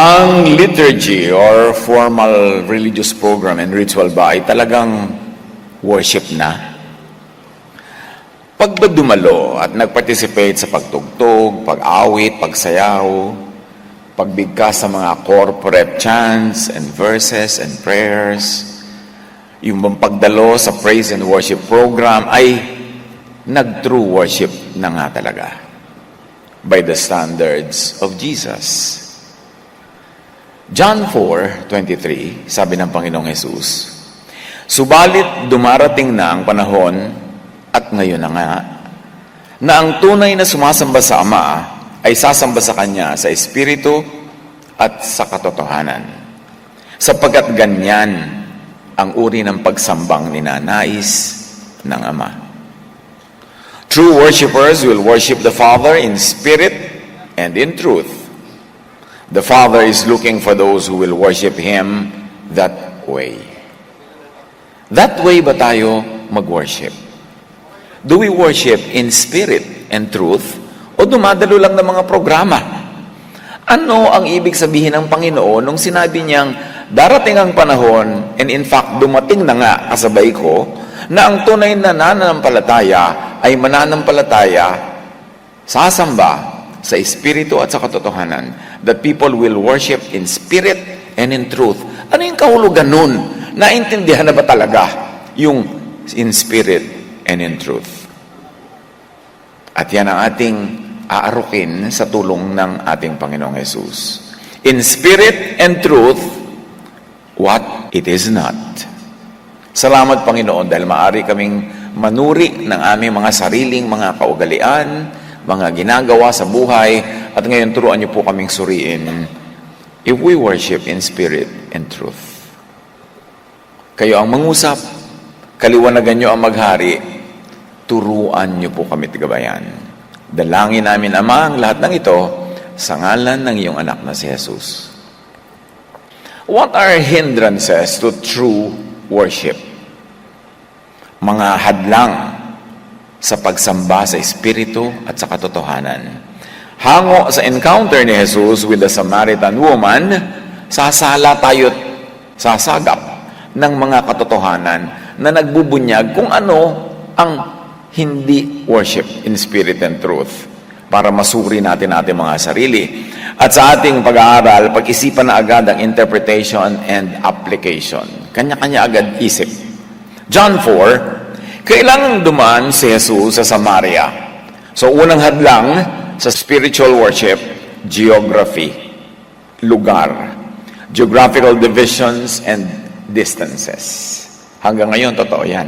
Ang liturgy or formal religious program and ritual ba ay talagang worship na? Pag ba dumalo at nag-participate sa pagtugtog, pag-awit, pagsayaw, pagbigkas sa mga corporate chants and verses and prayers, yung bang pagdalo sa praise and worship program ay nag-true worship na nga talaga by the standards of Jesus. John 4:23, sabi ng Panginoong Jesus, "Subalit dumarating na ang panahon, at ngayon na nga, na ang tunay na sumasamba sa Ama ay sasamba sa Kanya sa Espiritu at sa katotohanan, sapagkat ganyan ang uri ng pagsambang ninanais ng Ama." True worshipers will worship the Father in spirit and in truth. The Father is looking for those who will worship Him that way. That way ba tayo mag-worship? Do we worship in spirit and truth o dumadalo lang ng mga programa? Ano ang ibig sabihin ng Panginoon nung sinabi niyang darating ang panahon, and in fact dumating na nga kasabay ko, na ang tunay na nananampalataya ay mananampalataya, sasamba sa Espiritu at sa katotohanan, that people will worship in spirit and in truth. Ano yung kahulugan nun? Naintindihan na ba talaga yung in spirit and in truth? At yan ang ating aarukin sa tulong ng ating Panginoong Jesus. In spirit and truth, what it is not. Salamat, Panginoon, dahil maaari kaming manuri ng aming mga sariling mga kaugalian, mga ginagawa sa buhay, at ngayon turuan niyo po kaming suriin if we worship in spirit and truth. Kayo ang mangusap, kaliwanagan niyo ang maghari, turuan niyo po kami tigabayan. Dalangin namin, Ama, ang lahat ng ito sa ngalan ng iyong anak na si Jesus. What are hindrances to true worship? Mga hadlang sa pagsamba sa Espiritu at sa katotohanan. Hango sa encounter ni Jesus with the Samaritan woman, sasala tayo't sasagap ng mga katotohanan na nagbubunyag kung ano ang hindi worship in spirit and truth, para masuri natin ating mga sarili. At sa ating pag-aaral, pag-isipan na agad ang interpretation and application. Kanya-kanya agad isip. John 4, kailangan dumaan si Jesus sa Samaria. So, unang hadlang sa spiritual worship, geography, lugar, geographical divisions and distances. Hanggang ngayon, totoo yan.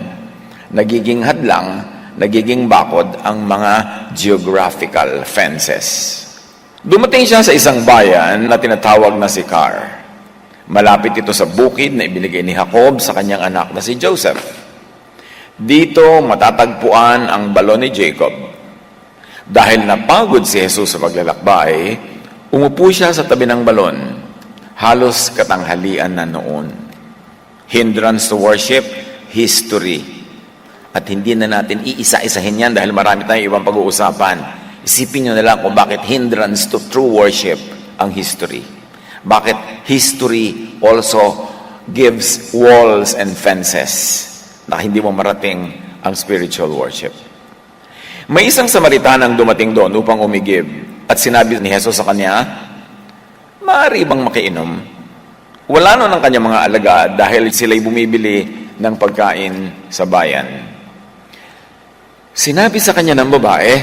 Nagiging hadlang, nagiging bakod ang mga geographical fences. Dumating siya sa isang bayan na tinatawag na Sychar. Malapit ito sa bukid na ibinigay ni Jacob sa kanyang anak na si Joseph. Dito matatagpuan ang balon ni Jacob. Dahil napagod si Jesus sa paglalakbay, umupo siya sa tabi ng balon. Halos katanghalian na noon. Hindrance to worship, history. At hindi na natin iisa-isahin yan dahil marami tayong ibang pag-uusapan. Isipin nyo na lang kung bakit hindrance to true worship ang history. Bakit history also gives walls and fences na hindi mo marating ang spiritual worship. May isang Samaritanang dumating doon upang umigib, at sinabi ni Jesus sa kanya, "Maaari bang makiinom?" Wala nun ang kanyang mga alagad dahil sila'y bumibili ng pagkain sa bayan. Sinabi sa kanya ng babae,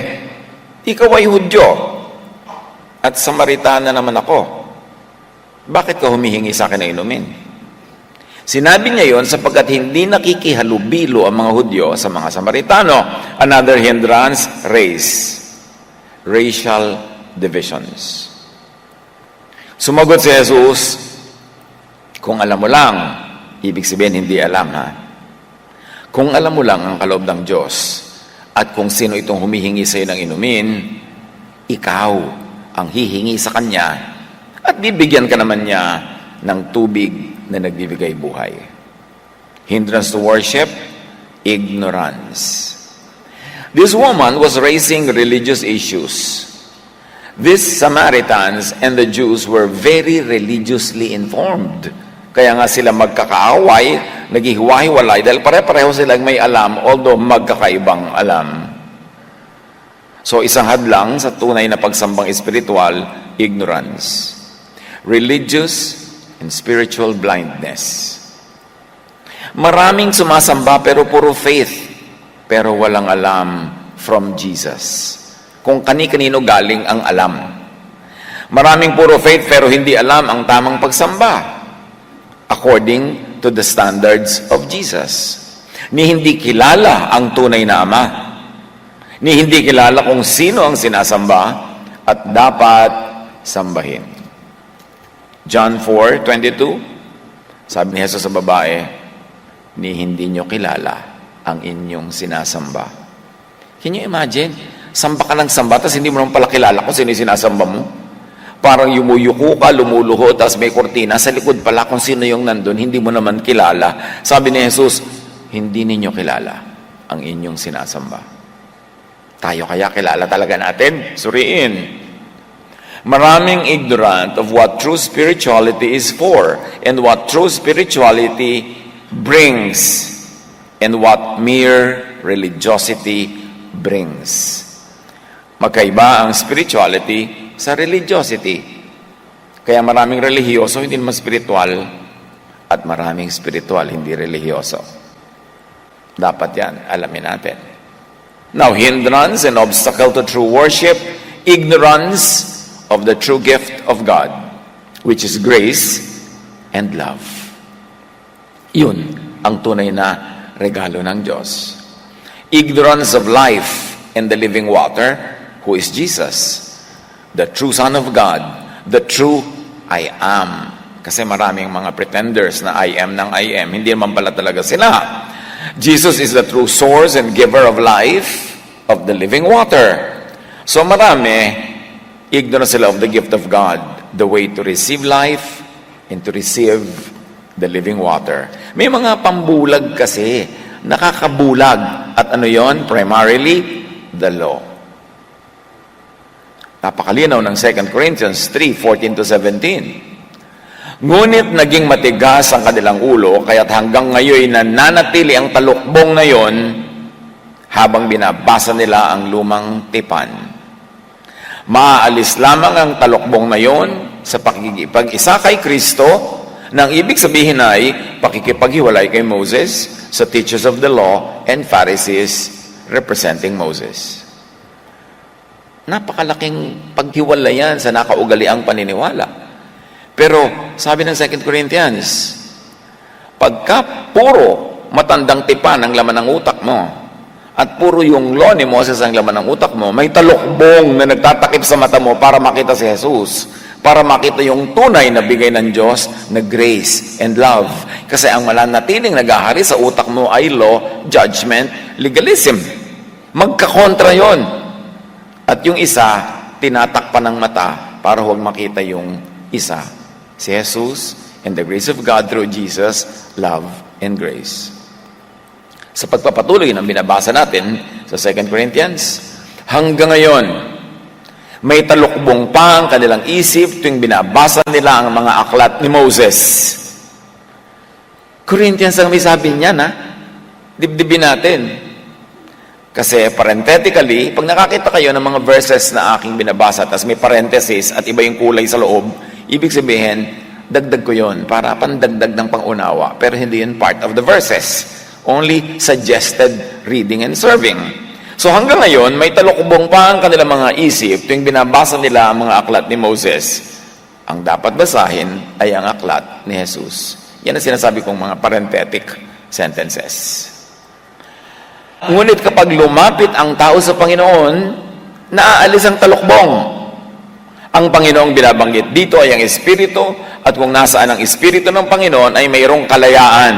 "Ikaw ay Hudyo, at Samaritana naman ako. Bakit ka humihingi sa akin na inumin?" Sinabi niya yon sapagkat hindi nakikihalubilo ang mga Hudyo sa mga Samaritano. Another hindrance, race. Racial divisions. Sumagot si Jesus, "Kung alam mo lang," ibig sabihin hindi alam, ha? "Kung alam mo lang ang kaloob ng Diyos at kung sino itong humihingi sa iyo ng inumin, ikaw ang hihingi sa Kanya at bibigyan ka naman niya ng tubig na nagbibigay buhay." Hindrance to worship, ignorance. This woman was raising religious issues. These Samaritans and the Jews were very religiously informed. Kaya nga sila magkakaaway, naghihiwa-hiwalay dahil pare-pareho silang may alam, although magkakaibang alam. So isang hadlang sa tunay na pagsambang espiritual, ignorance. Religious and spiritual blindness. Maraming sumasamba pero puro faith, pero walang alam from Jesus. Kung kani-kanino galing ang alam. Maraming puro faith pero hindi alam ang tamang pagsamba according to the standards of Jesus. Ni hindi kilala ang tunay na Ama. Ni hindi kilala kung sino ang sinasamba at dapat sambahin. John 4:22, sabi ni Jesus sa babae, ni hindi nyo kilala ang inyong sinasamba. Can you imagine? Samba ka ng samba, tapos hindi mo naman pala kilala kung sino yung sinasamba mo. Parang yumuyuko ka, lumuluho, tapos may kortina. Sa likod pala kung sino yung nandun, hindi mo naman kilala. Sabi ni Jesus, hindi ninyo kilala ang inyong sinasamba. Tayo kaya kilala talaga natin? Suriin. Maraming ignorant of what true spirituality is for and what true spirituality brings and what mere religiosity brings. Magkaiba ang spirituality sa religiosity. Kaya maraming relihiyoso hindi naman spiritual at maraming spiritual hindi relihiyoso. Dapat yan, alamin natin. Now, hindrance and obstacle to true worship, ignorance of the true gift of God, which is grace and love. Yun ang tunay na regalo ng Diyos. Ignorance of life and the living water, who is Jesus, the true Son of God, the true I am. Kasi maraming mga pretenders na I am ng I am. Hindi naman pala talaga sila. Jesus is the true source and giver of life, of the living water. So marami, ignorant sila of the gift of God, the way to receive life and to receive the living water. May mga pambulag kasi, nakakabulag. At ano yon? Primarily, the law. Napakalinaw ng 2 Corinthians 3:14-17. Ngunit naging matigas ang kanilang ulo, kaya't hanggang ngayon nananatili ang talukbong na yon habang binabasa nila ang lumang tipan. Maaalis lamang ang talukbong na yon sa pakikipag-isa kay Kristo, nang ibig sabihin ay pakikipaghiwalay kay Moses sa teachers of the law and Pharisees representing Moses. Napakalaking paghiwalayan sa nakaugaliang paniniwala. Pero sabi ng 2 Corinthians, pagka puro matandang tipan ang laman ng utak mo at puro yung law ni Moses ang laman ng utak mo, may talukbong na nagtatakip sa mata mo para makita si Jesus, para makita yung tunay na bigay ng Diyos na grace and love. Kasi ang mananatiling nagahari sa utak mo ay law, judgment, legalism. Magkakontra yon. At yung isa, tinatakpan ng mata para huwag makita yung isa. Si Jesus and the grace of God through Jesus, love and grace. Sa pagpapatuloy ng binabasa natin sa 2 Corinthians, hanggang ngayon, may talukbong pa ang kanilang isip tuwing binabasa nila ang mga aklat ni Moses. Corinthians ang may sabi niya na, dibdibin natin. Kasi parenthetically, pag nakakita kayo ng mga verses na aking binabasa, tapos may parenthesis at iba yung kulay sa loob, ibig sabihin, dagdag ko yon para pandagdag ng pangunawa. Pero hindi yun part of the verses. Only suggested reading and serving. So hanggang ngayon, may talukbong pa ang kanilang mga isip tuwing binabasa nila ang mga aklat ni Moses. Ang dapat basahin ay ang aklat ni Jesus. Yan ang sinasabi kong mga parenthetic sentences. Ngunit kapag lumapit ang tao sa Panginoon, naaalis ang talukbong. Ang Panginoong binabanggit dito ay ang Espiritu, at kung nasaan ang Espiritu ng Panginoon ay mayroong kalayaan.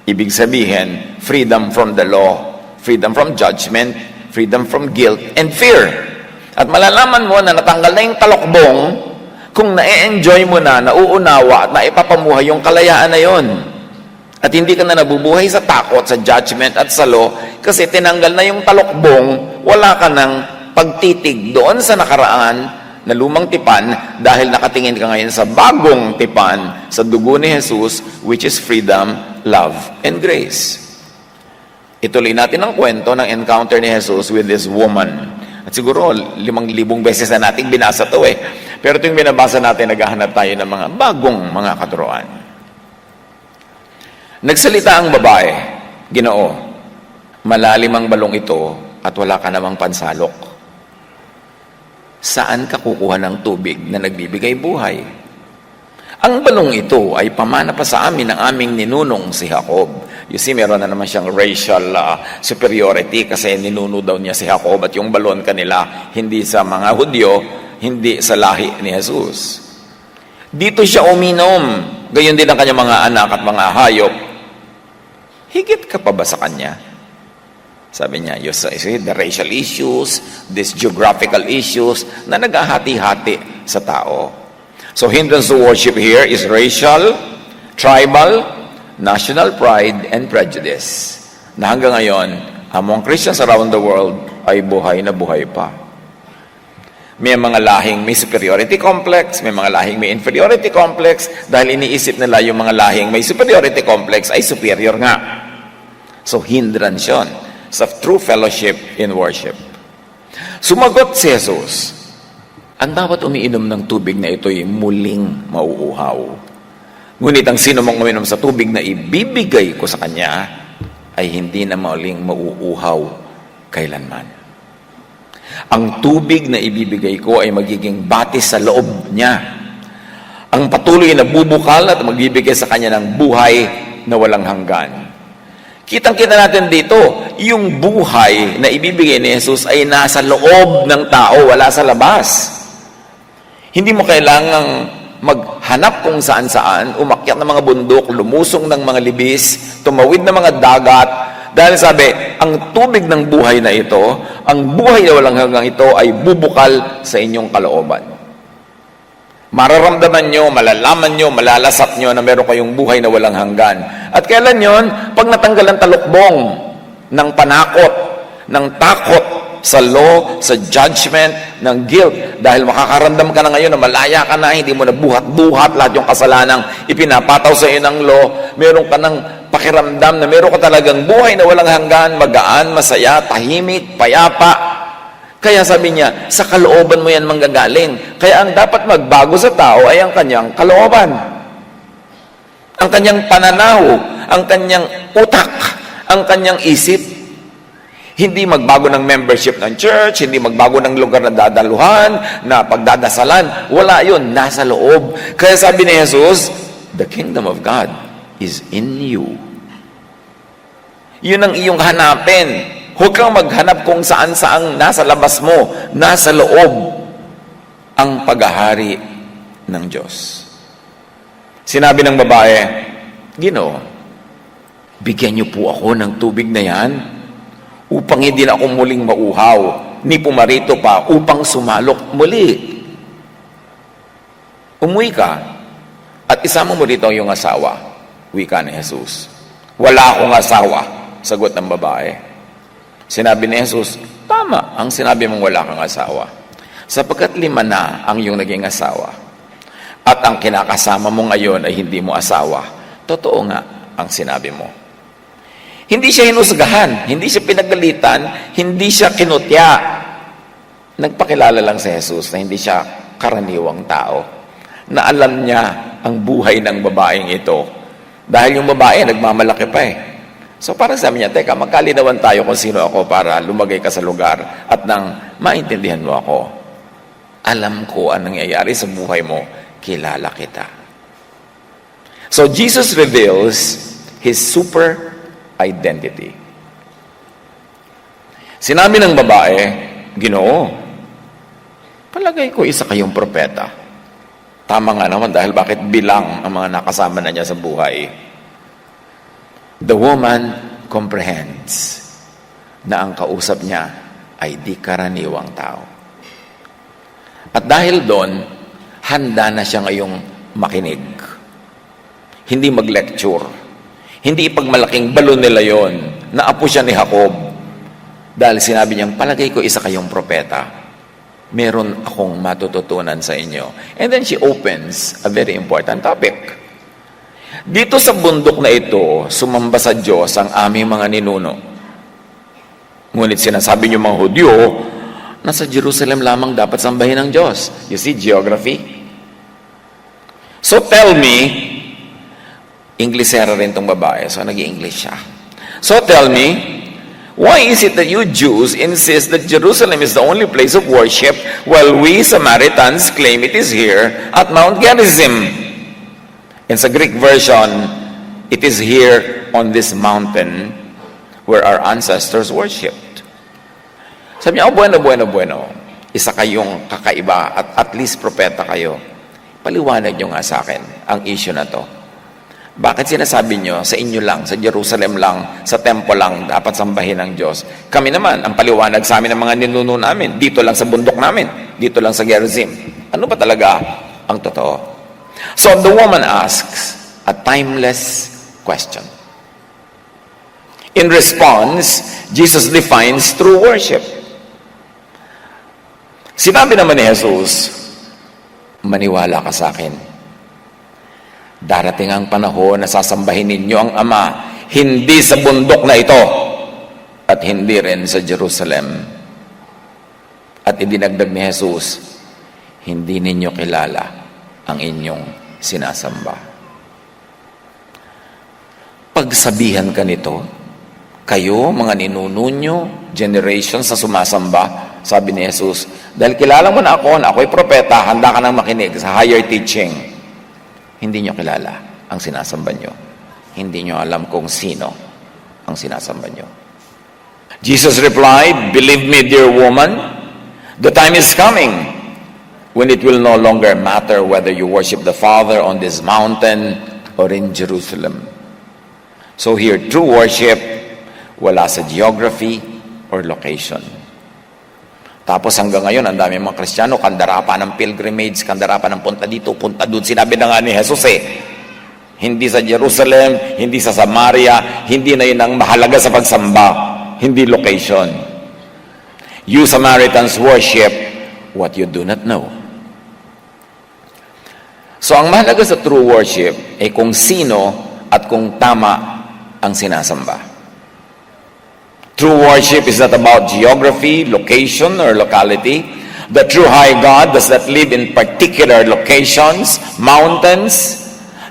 Ibig sabihin, freedom from the law, freedom from judgment, freedom from guilt and fear. At malalaman mo na natanggal na yung talukbong kung na-enjoy mo na, nauunawa at naipapamuhay yung kalayaan na yon. At hindi ka na nabubuhay sa takot, sa judgment at sa law kasi tinanggal na yung talukbong, wala ka ng pagtitig doon sa nakaraan na lumang tipan dahil nakatingin ka ngayon sa bagong tipan sa dugo ni Jesus, which is freedom, love, and grace. Ituloy natin ang kwento ng encounter ni Jesus with this woman. At siguro 5,000 beses na natin binasa to eh. Pero ito yung binabasa natin, naghahanap tayo ng mga bagong mga katuroan. Nagsalita ang babae, Ginoo, malalim ang balong ito at wala ka namang pansalok. Saan ka kukuha ng tubig na nagbibigay buhay? Ang balong ito ay pamana pa sa amin ng aming ninunong si Jacob. You see, meron na naman siyang racial superiority kasi ninuno daw niya si Jacob at yung balon kanila hindi sa mga Hudyo, hindi sa lahi ni Jesus. Dito siya uminom, gayon din ang kanyang mga anak at mga hayop. Higit ka pa ba sa kanya? Sabi niya, you see, the racial issues, these geographical issues na naghahati-hati sa tao. So hindrance to worship here is racial, tribal, national pride, and prejudice. Na hanggang ngayon, among Christians around the world ay buhay na buhay pa. May mga lahing may superiority complex, may mga lahing may inferiority complex, dahil iniisip nila yung mga lahing may superiority complex ay superior nga. So hindrance yun sa true fellowship in worship. Sumagot si Jesus, ang bawat umiinom ng tubig na ito'y muling mauuhaw. Ngunit ang sino mang uminom sa tubig na ibibigay ko sa kanya ay hindi na muling mauuhaw kailanman. Ang tubig na ibibigay ko ay magiging batis sa loob niya. Ang patuloy na bubukal at magbibigay sa kanya ng buhay na walang hanggan. Kitang-kita natin dito, yung buhay na ibibigay ni Jesus ay nasa loob ng tao, wala sa labas. Hindi mo kailangang maghanap kung saan-saan, umakyat ng mga bundok, lumusong ng mga libis, tumawid ng mga dagat, dahil sabi, ang tubig ng buhay na ito, ang buhay na walang hanggang ito ay bubukal sa inyong kalooban. Mararamdaman nyo, malalaman nyo, malalasap nyo na meron kayong buhay na walang hanggan. At kailan yon? Pag natanggal ang talukbong ng panakot, ng takot sa law, sa judgment, ng guilt. Dahil makakaramdam ka na ngayon na malaya ka na, hindi mo na buhat-buhat lahat yung kasalanang ipinapataw sa iyo ng law. Meron ka ng pakiramdam na meron ka talagang buhay na walang hanggan, magaan, masaya, tahimik, payapa. Kaya sabi niya, sa kalooban mo yan manggagaling. Kaya ang dapat magbago sa tao ay ang kanyang kalooban. Ang kanyang pananaw, ang kanyang utak, ang kanyang isip. Hindi magbago ng membership ng church, hindi magbago ng lugar na dadaluhan, na pagdadasalan. Wala yun, nasa loob. Kaya sabi ni Jesus, the kingdom of God is in you. Yun ang iyong hanapin. Huwag kang maghanap kung saan-saang nasa labas mo, nasa loob ang paghahari ng Diyos. Sinabi ng babae, Ginoo, bigyan niyo po ako ng tubig na yan upang hindi na ako muling mauhaw, ni pumarito pa upang sumalok muli. Umuwi ka at isama mo dito ang iyong asawa, wika ni Jesus. Wala akong asawa, sagot ng babae. Sinabi ni Jesus, tama ang sinabi mong wala kang asawa. Sapagkat 5 na ang iyong naging asawa. At ang kinakasama mo ngayon ay hindi mo asawa. Totoo nga ang sinabi mo. Hindi siya hinusgahan, hindi siya pinagalitan, hindi siya kinutya. Nagpakilala lang si Jesus na hindi siya karaniwang tao. Na alam niya ang buhay ng babaeng ito. Dahil yung babae nagmamalaki pa eh. So parang sabi niya, teka, magkalinawan tayo kung sino ako para lumagay ka sa lugar at nang maintindihan mo ako. Alam ko ang nangyayari sa buhay mo, kilala kita. So Jesus reveals His super identity. Sinabi ng babae, Ginoo, palagay ko isa kayong propeta. Tama nga naman dahil bakit bilang ang mga nakasama na niya sa buhay. The woman comprehends na ang kausap niya ay di karaniwang tao. At dahil doon, handa na siya ngayong makinig. Hindi mag-lecture. Hindi ipagmalaking balon nila yon na apo siya ni Jacob. Dahil sinabi niyang, palagay ko isa kayong propeta. Meron akong matututunan sa inyo. And then she opens a very important topic. Dito sa bundok na ito, sumamba sa Diyos ang aming mga ninuno. Ngunit sinasabi niyo mga Hudyo, nasa Jerusalem lamang dapat sambahin ng Diyos. You see, geography. So tell me, Inglesera rin tong babae, so nag-i-English siya. So tell me, why is it that you Jews insist that Jerusalem is the only place of worship while we Samaritans claim it is here at Mount Gerizim? In sa Greek version, it is here on this mountain where our ancestors worshipped. Sabi niya, bueno. Isa kayong kakaiba at least propeta kayo. Paliwanag niyo nga sa akin ang issue na to. Bakit sinasabi niyo sa inyo lang, sa Jerusalem lang, sa temple lang, dapat sambahin ng Diyos? Kami naman, ang paliwanag sa amin ng mga ninuno namin, dito lang sa bundok namin, dito lang sa Gerizim. Ano ba talaga ang totoo? So the woman asks a timeless question. In response, Jesus defines true worship. Sinabi naman ni Jesus, maniwala ka sa akin. Darating ang panahon na sasambahin ninyo ang Ama, hindi sa bundok na ito, at hindi rin sa Jerusalem. At idinagdag ni Jesus, hindi ninyo kilala ang inyong sinasamba. Pagsabihan ka nito, kayo, mga ninuno nyo, generations na sumasamba, sabi ni Jesus, dahil kilala mo na ako'y propeta, handa ka nang makinig sa higher teaching. Hindi nyo kilala ang sinasamba nyo. Hindi nyo alam kung sino ang sinasamba nyo. Jesus replied, believe me, dear woman, the time is coming when it will no longer matter whether you worship the Father on this mountain or in Jerusalem. So here, true worship, wala sa geography or location. Tapos hanggang ngayon, ang dami mga Kristiyano, kandara pa ng pilgrimage, kandara pa ng punta dito, punta doon. Sinabi na nga ni Jesus hindi sa Jerusalem, hindi sa Samaria, hindi na yun ang mahalaga sa pagsamba, hindi location. You Samaritans worship what you do not know. So ang mahalaga sa true worship ay kung sino at kung tama ang sinasamba. True worship is not about geography, location, or locality. The true high God does not live in particular locations, mountains,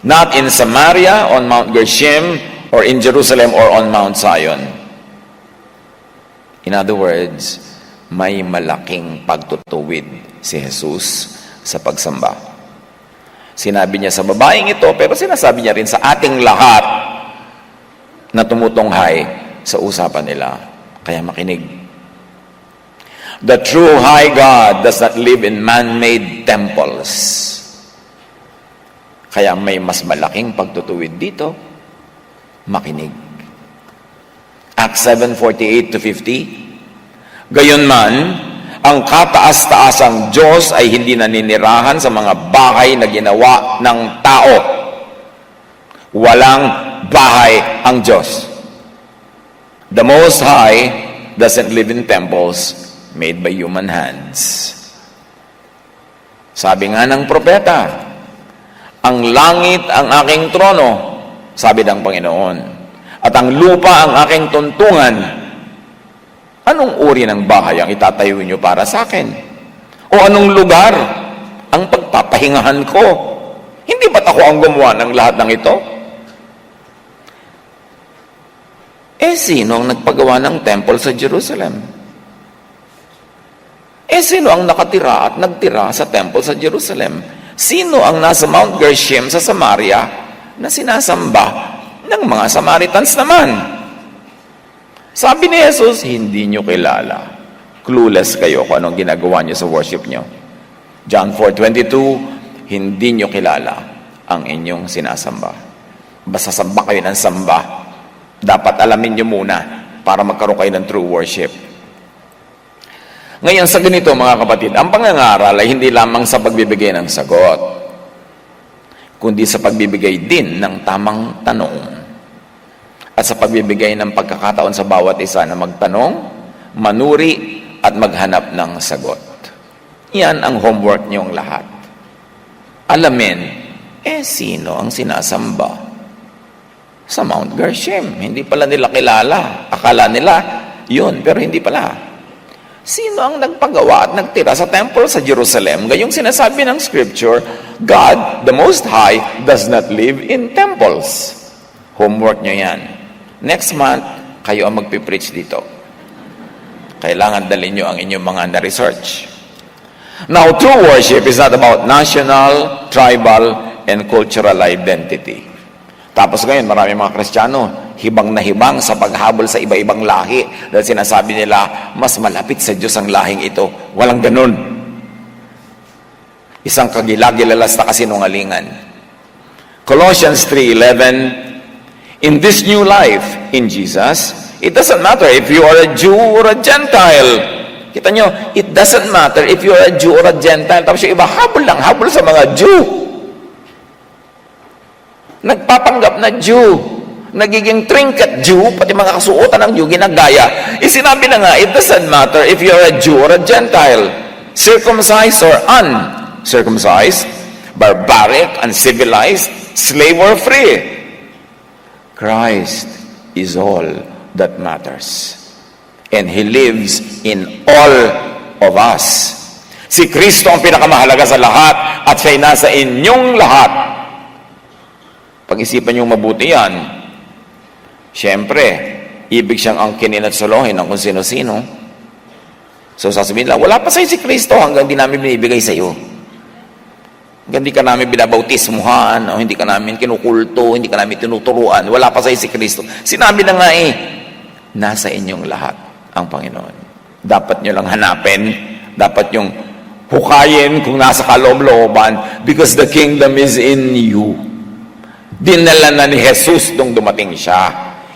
not in Samaria, on Mount Gerizim, or in Jerusalem, or on Mount Zion. In other words, may malaking pagtutuwid si Jesus sa pagsamba. Sinabi niya sa babaeng ito, pero sinasabi niya rin sa ating lahat na tumutunghay sa usapan nila. Kaya makinig. The true high God does not live in man-made temples. Kaya may mas malaking pagtutuwid dito. Makinig. Acts 7:48-50. Gayunman, ang kataas-taasang Diyos ay hindi naninirahan sa mga bahay na ginawa ng tao. Walang bahay ang Diyos. The Most High doesn't live in temples made by human hands. Sabi nga ng propeta, ang langit ang aking trono, sabi ng Panginoon, at ang lupa ang aking tuntungan. Anong uri ng bahay ang itatayo niyo para sa akin? O anong lugar ang pagpapahingahan ko? Hindi ba't ako ang gumawa ng lahat ng ito? Sino ang nagpagawa ng temple sa Jerusalem? Sino ang nakatira at nagtira sa temple sa Jerusalem? Sino ang nasa Mount Gerizim sa Samaria na sinasamba ng mga Samaritans naman? Sabi ni Jesus, hindi nyo kilala. Clueless kayo kung anong ginagawa nyo sa worship nyo. John 4:22, hindi nyo kilala ang inyong sinasamba. Basta samba kayo ng samba. Dapat alamin nyo muna para magkaroon kayo ng true worship. Ngayon sa ganito mga kapatid, ang pangangaral ay hindi lamang sa pagbibigay ng sagot, kundi sa pagbibigay din ng tamang tanong. At sa pagbibigay ng pagkakataon sa bawat isa na magtanong, manuri at maghanap ng sagot. Yan ang homework niyong lahat. Alamin, sino ang sinasamba sa Mount Gerizim? Hindi pala nila kilala. Akala nila, yun, pero hindi pala. Sino ang nagpagawa at nagtira sa temple sa Jerusalem? Gayong sinasabi ng scripture, God, the Most High, does not live in temples. Homework nyo yan. Next month, kayo ang magpipreach dito. Kailangan dalhin nyo ang inyong mga na-research. Now, true worship is not about national, tribal, and cultural identity. Tapos ngayon, marami mga Kristiyano, hibang na hibang sa paghabol sa iba-ibang lahi dahil sinasabi nila, mas malapit sa Diyos ang lahing ito. Walang ganun. Isang kagilagilalas na kasinungalingan. Colossians 3:11, in this new life in Jesus, it doesn't matter if you are a Jew or a Gentile. Kita nyo, it doesn't matter if you are a Jew or a Gentile. Tapos yung iba, habol lang, habol sa mga Jew. Nagpapanggap na Jew. Nagiging trinket Jew, pati mga kasuotan ng Jew, ginagaya. Sinabi na nga, it doesn't matter if you are a Jew or a Gentile. Circumcised or uncircumcised, barbaric, uncivilized, slave or free. Christ is all that matters. And He lives in all of us. Si Kristo ang pinakamahalaga sa lahat at siya'y nasa inyong lahat. Pag-isipan niyong mabuti yan, siyempre, ibig siyang angkinin at solohin ng kung sino-sino. So sasabihin lang, wala pa sa'yo si Kristo hanggang di namin binibigay sa'yo. Hanggang di ka namin binabautismuhan, o hindi ka namin kinukulto, hindi ka namin tinuturuan, wala pa sa'yo si Kristo. Sinabi na nga nasa inyong lahat ang Panginoon. Dapat nyo lang hanapin, dapat yung hukayin kung nasa kaloob-looban, because the kingdom is in you. Dinala na ni Jesus nung dumating siya.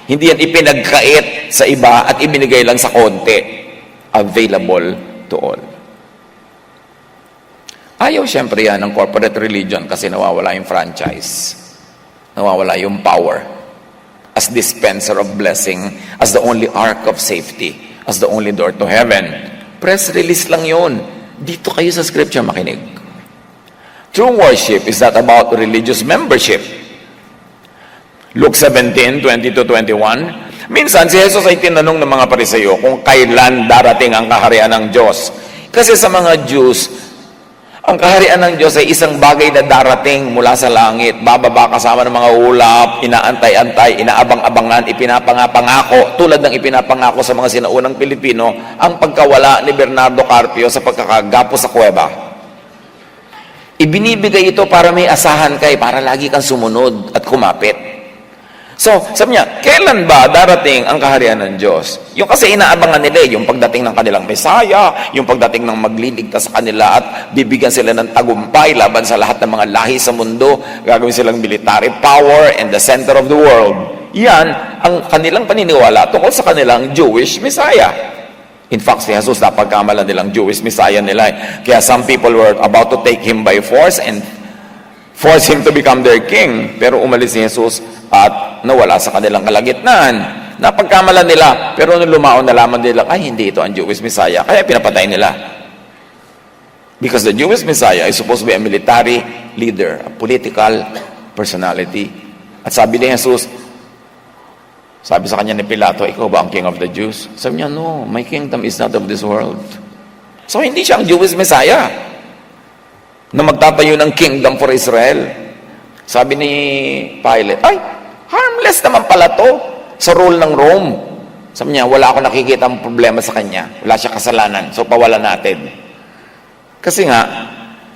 Hindi yan ipinagkait sa iba at ibinigay lang sa konti. Available to all. Ayaw siyempre yan ng corporate religion kasi nawawala yung franchise. Nawawala yung power. As dispenser of blessing, as the only ark of safety, as the only door to heaven. Press release lang yun. Dito kayo sa scripture makinig. True worship is not about religious membership. Luke 17:20-21. Minsan si Jesus ay tinanong ng mga Pariseo kung kailan darating ang kaharian ng Diyos. Kasi sa mga Jews, ang kaharian ng Diyos ay isang bagay na darating mula sa langit. Bababa kasama ng mga ulap, inaantay-antay, inaabang-abangan, ipinapangako, tulad ng ipinapangako sa mga sinaunang Pilipino, ang pagkawala ni Bernardo Carpio sa pagkakagapo sa kuweba. Ibinibigay ito para may asahan kay, para lagi kang sumunod at kumapit. So, sabi niya, kailan ba darating ang kaharian ng Diyos? Yung kasi inaabangan nila, yung pagdating ng kanilang Mesaya, yung pagdating ng magliligtas sa kanila at bibigyan sila ng tagumpay laban sa lahat ng mga lahi sa mundo, gagawin silang military power and the center of the world. Yan ang kanilang paniniwala tungkol sa kanilang Jewish Messiah. In fact, si Jesus napagkamalan nilang Jewish Messiah nila. Kaya some people were about to take Him by force and force Him to become their king. Pero umalis si Jesus at nawala sa kanilang kalagitnaan. Napagkamalan nila, pero nung lumaon nalaman nila, ay hindi ito ang Jewish Messiah. Kaya pinapatay nila. Because the Jewish Messiah is supposed to be a military leader, a political personality. At sabi ni Jesus, sabi sa kanya ni Pilato, ikaw ba ang king of the Jews? Sabi niya, no, my kingdom is not of this world. So hindi siya ang Jewish Messiah na magtatayo ng kingdom for Israel. Sabi ni Pilate, ay, harmless naman pala to sa rule ng Rome. Sabi niya, wala ako nakikita ang problema sa kanya. Wala siya kasalanan. So, pawala natin. Kasi nga,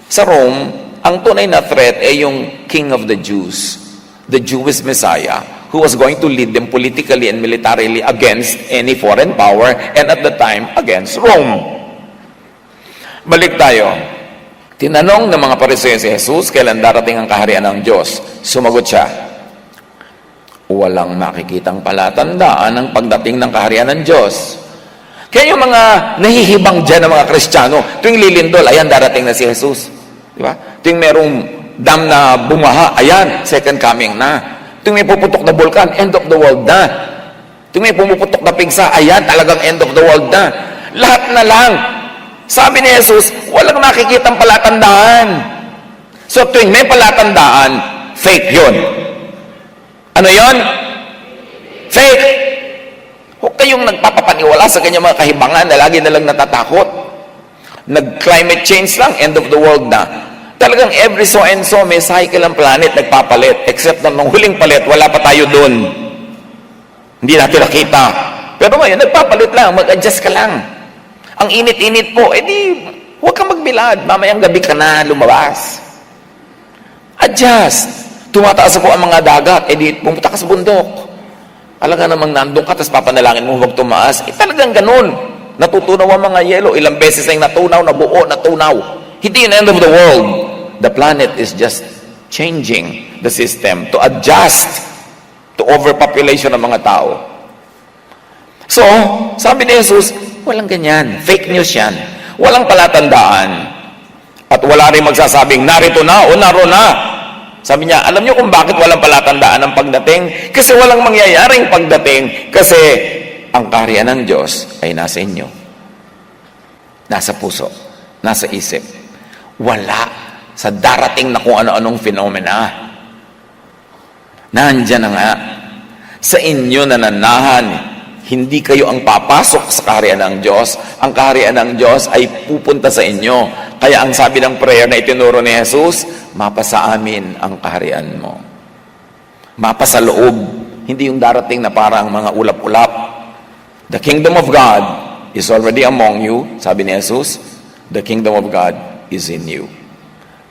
sa Rome, ang tunay na threat ay yung King of the Jews, the Jewish Messiah, who was going to lead them politically and militarily against any foreign power and at the time, against Rome. Balik tayo. Tinanong ng mga Pariseo si Jesus, kailan darating ang kaharian ng Diyos? Sumagot siya, walang makikitang palatandaan ng pagdating ng kaharian ng Diyos. Kaya yung mga nahihibang dyan ng mga Kristiyano, tuwing lilindol, ayan, darating na si Jesus. Di ba? Tuwing merong dam na bumaha, ayan, second coming na. Tuwing may puputok na bulkan, end of the world na. Tuwing may pumuputok na pigsa, ayan, talagang end of the world na. Lahat na lang. Sabi ni Jesus, walang makikitang palatandaan. So tuwing may palatandaan, fake yun. Ano yun? Fake. Huwag kayong nagpapapaniwala sa kanyang mga kahibangan na lagi na lang natatakot. Nag-climate change lang, end of the world na. Talagang every so and so, may cycle ang planet nagpapalit. Except na nung huling palit, wala pa tayo dun. Hindi natin nakita. Pero ngayon, nagpapalit lang, mag-adjust ka lang. Ang init-init po, edi, huwag kang magbilad. Mamayang gabi ka na lumabas. Adjust. Tumataas po ang mga dagat, edi, pumunta ka sa bundok. Alaga namang nandun ka, tapos papanalangin mo, huwag tumaas. Talagang ganun. Natutunaw ang mga yelo. Ilang beses na yung natunaw, nabuo, natunaw. Hindi yung end of the world. The planet is just changing the system to adjust to overpopulation ng mga tao. So, sabi ni Jesus, walang ganyan. Fake news yan. Walang palatandaan. At wala rin magsasabing, narito na o naroon na. Sabi niya, alam niyo kung bakit walang palatandaan ang pagdating? Kasi walang mangyayaring pagdating. Kasi ang kaharian ng Diyos ay nasa inyo. Nasa puso. Nasa isip. Wala sa darating na kung ano-anong phenomena. Nandyan na nga. Sa inyo nananahan. Hindi kayo ang papasok sa kaharian ng Diyos. Ang kaharian ng Diyos ay pupunta sa inyo. Kaya ang sabi ng prayer na itinuro ni Jesus, mapasa amin ang kaharian mo. Mapasa loob. Hindi yung darating na parang mga ulap-ulap. The kingdom of God is already among you. Sabi ni Jesus, the kingdom of God is in you.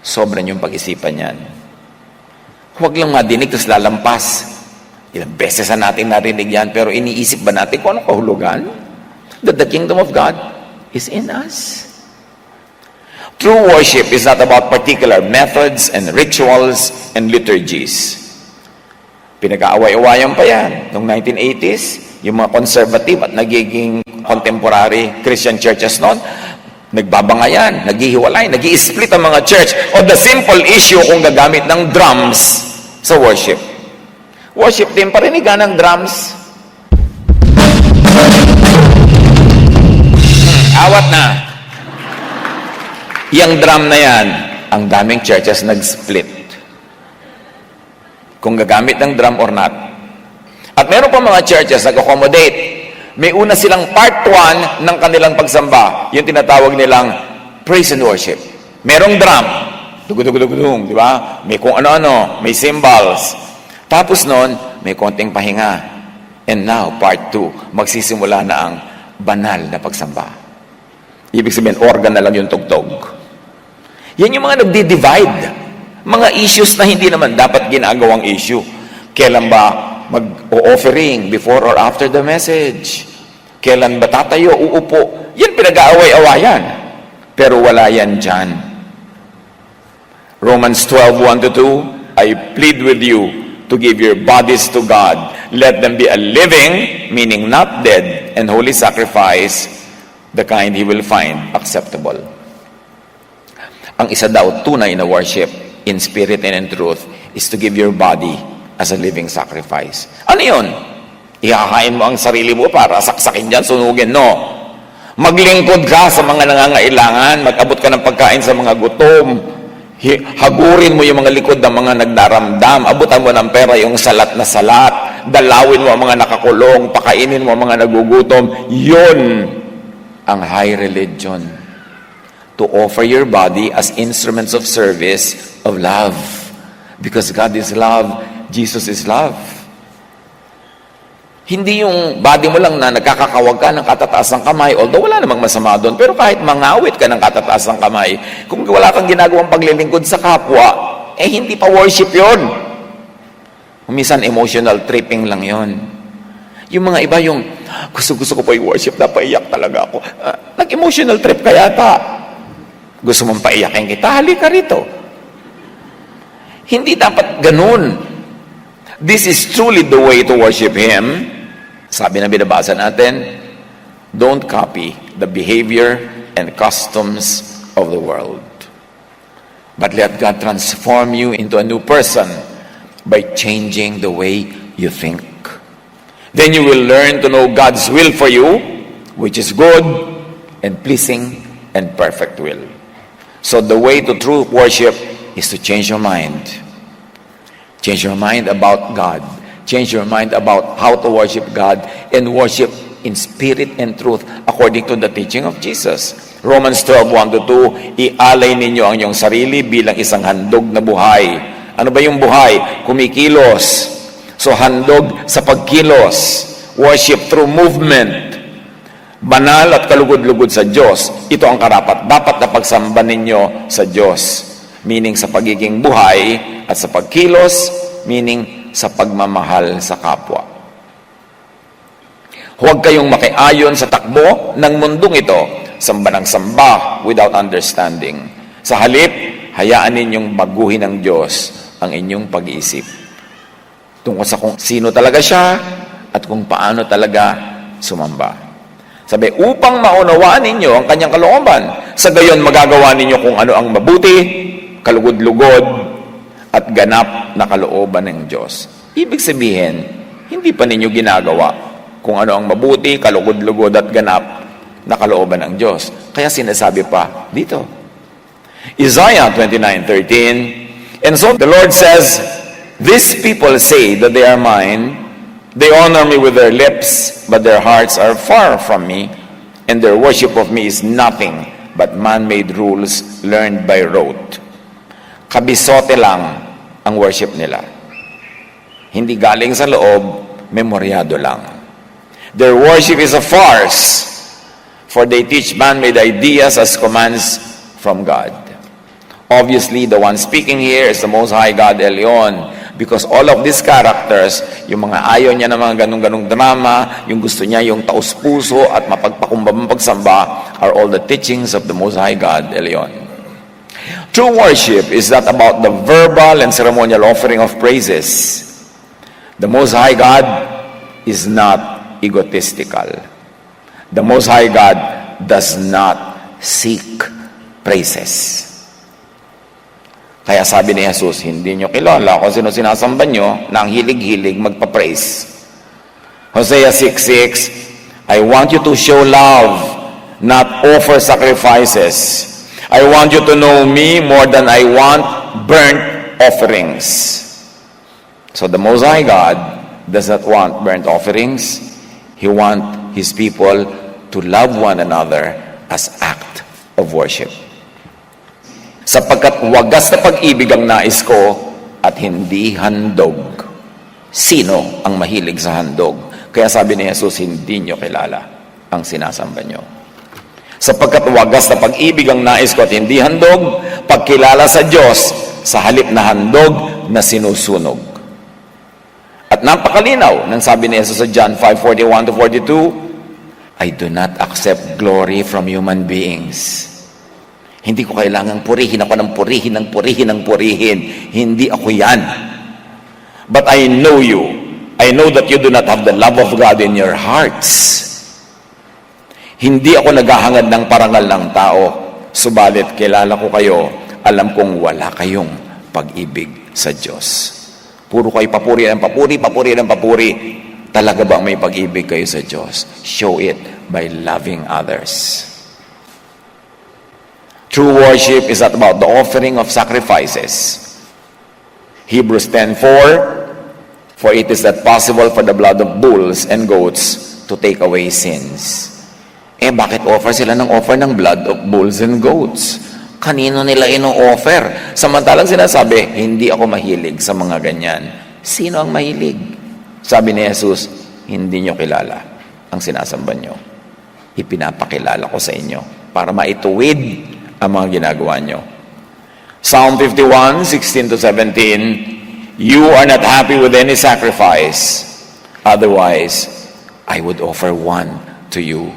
Sobra niyong pag-isipan yan. Huwag lang madinig, tapos lalampas. Ilang beses na natin narinig yan, pero iniisip ba natin kung anong kahulugan? That the kingdom of God is in us. True worship is not about particular methods and rituals and liturgies. Pinag-aaway-awayan pa yan. Noong 1980s, yung mga conservative at nagiging contemporary Christian churches noon, nagbabangayan, naghihiwalay, nag-i-split ang mga church o the simple issue kung gagamit ng drums sa worship. Worship din, parinigan ng drums. Awat na. Yang drum na yan, ang daming churches nag-split. Kung gagamit ng drum or not. At meron pa mga churches nag-accommodate. May una silang part 1 ng kanilang pagsamba. Yung tinatawag nilang praise and worship. Merong drum. Dugudugudugudung, di ba? May kung ano-ano, may cymbals. Tapos noon, may konting pahinga. And now, part 2, magsisimula na ang banal na pagsamba. Ibig sabihin, organ na lang yung tugtog. Yan yung mga nagdi-divide. Mga issues na hindi naman dapat ginagawang issue. Kailan ba mag-offering before or after the message? Kailan ba tatayo, uupo? Yan pinag-aaway-awayan. Pero wala yan dyan. Romans 12:1-2, I plead with you to give your bodies to God. Let them be a living, meaning not dead, and holy sacrifice, the kind He will find acceptable. Ang isa daw tunay na worship in spirit and in truth is to give your body as a living sacrifice. Ano yun? Ihakain mo ang sarili mo para saksakin dyan, sunugin? No. Maglingkod ka sa mga nangangailangan, mag-abot ka ng pagkain sa mga gutom, hagurin mo yung mga likod ng mga nagdaramdam, abutan mo ng pera yung salat na salat, dalawin mo ang mga nakakulong, pakainin mo ang mga nagugutom. Yun ang high religion. To offer your body as instruments of service of love. Because God is love, Jesus is love. Hindi yung body mo lang na nagkakakawag ka ng katataas ng kamay, although wala namang masama doon, pero kahit mangawit ka ng katataas ng kamay, kung wala kang ginagawang paglilingkod sa kapwa, hindi pa worship yon. Minsan emotional tripping lang yon. Yung mga iba yung, gusto ko pa yung worship, napaiyak talaga ako. Nag-emotional trip ka yata. Gusto mong paiyakin kita, halika rito. Hindi dapat ganun. This is truly the way to worship Him. Sabi na binabasa natin, don't copy the behavior and customs of the world. But let God transform you into a new person by changing the way you think. Then you will learn to know God's will for you, which is good and pleasing and perfect will. So the way to true worship is to change your mind. Change your mind about God. Change your mind about how to worship God and worship in spirit and truth according to the teaching of Jesus. Romans 12:1-2, ialay ninyo ang inyong sarili bilang isang handog na buhay. Ano ba yung buhay? Kumikilos. So handog sa pagkilos. Worship through movement. Banal at kalugod-lugod sa Diyos. Ito ang karapat-dapat na pagsamba ninyo sa Diyos. Meaning sa pagiging buhay at sa pagkilos, meaning sa pagmamahal sa kapwa. Huwag kayong makiayon sa takbo ng mundong ito, samba ng samba without understanding. Sa halip, hayaan ninyong baguhin ng Diyos ang inyong pag-iisip tungkol sa kung sino talaga siya at kung paano talaga sumamba. Sabi, upang maunawaan ninyo ang kanyang kalooban, sa gayon magagawa ninyo kung ano ang mabuti, kalugod-lugod, at ganap na kalooban ng Diyos. Ibig sabihin, hindi pa ninyo ginagawa kung ano ang mabuti, kalugod-lugod, at ganap na kalooban ng Diyos. Kaya sinasabi pa dito. Isaiah 29:13, and so the Lord says, these people say that they are mine, they honor me with their lips, but their hearts are far from me, and their worship of me is nothing but man-made rules learned by rote. Kabisote lang ang worship nila. Hindi galing sa loob, memoryado lang. Their worship is a farce, for they teach man-made ideas as commands from God. Obviously, the one speaking here is the Most High God, Elyon, because all of these characters, yung mga ayaw niya ng mga ganung-ganung drama, yung gusto niya yung taus-puso at mapagpakumbabang pagsamba, are all the teachings of the Most High God, Elyon. True worship is not about the verbal and ceremonial offering of praises. The Most High God is not egotistical. The Most High God does not seek praises. Kaya sabi ni Jesus, hindi nyo kilala kung sino sinasamba nyo na ang hilig-hilig magpa-praise. Hosea 6:6, I want you to show love, not offer sacrifices. I want you to know me more than I want burnt offerings. So the Most High God does not want burnt offerings. He wants His people to love one another as act of worship. Sapagkat wagas na pag-ibig ang nais ko at hindi handog. Sino ang mahilig sa handog? Kaya sabi ni Jesus, hindi nyo kilala ang sinasamba nyo. Sapagkat wagas na pag-ibig ang nais ko at hindi handog, pagkilala sa Diyos sa halip na handog na sinusunog. At napakalinaw nang sabi ni Jesus sa John 5:41-42, I do not accept glory from human beings. Hindi ko kailangang purihin ako ng purihin. Hindi ako yan. But I know you. I know that you do not have the love of God in your hearts. Hindi ako naghahangad ng parangal ng tao. Subalit kilala ko kayo. Alam kong wala kayong pag-ibig sa Diyos. Puro kayo papuri ng papuri. Talaga bang may pag-ibig kayo sa Diyos? Show it by loving others. True worship is not about the offering of sacrifices. Hebrews 10:4, for it is not possible for the blood of bulls and goats to take away sins. Bakit offer sila ng offer ng blood of bulls and goats? Kanino nila ino-offer? Samantalang sinasabi, hindi ako mahilig sa mga ganyan. Sino ang mahilig? Sabi ni Jesus, hindi nyo kilala ang sinasamba nyo. Ipinapakilala ko sa inyo para maituwid ang mga ginagawa nyo. Psalm 51:16-17, you are not happy with any sacrifice. Otherwise, I would offer one to you.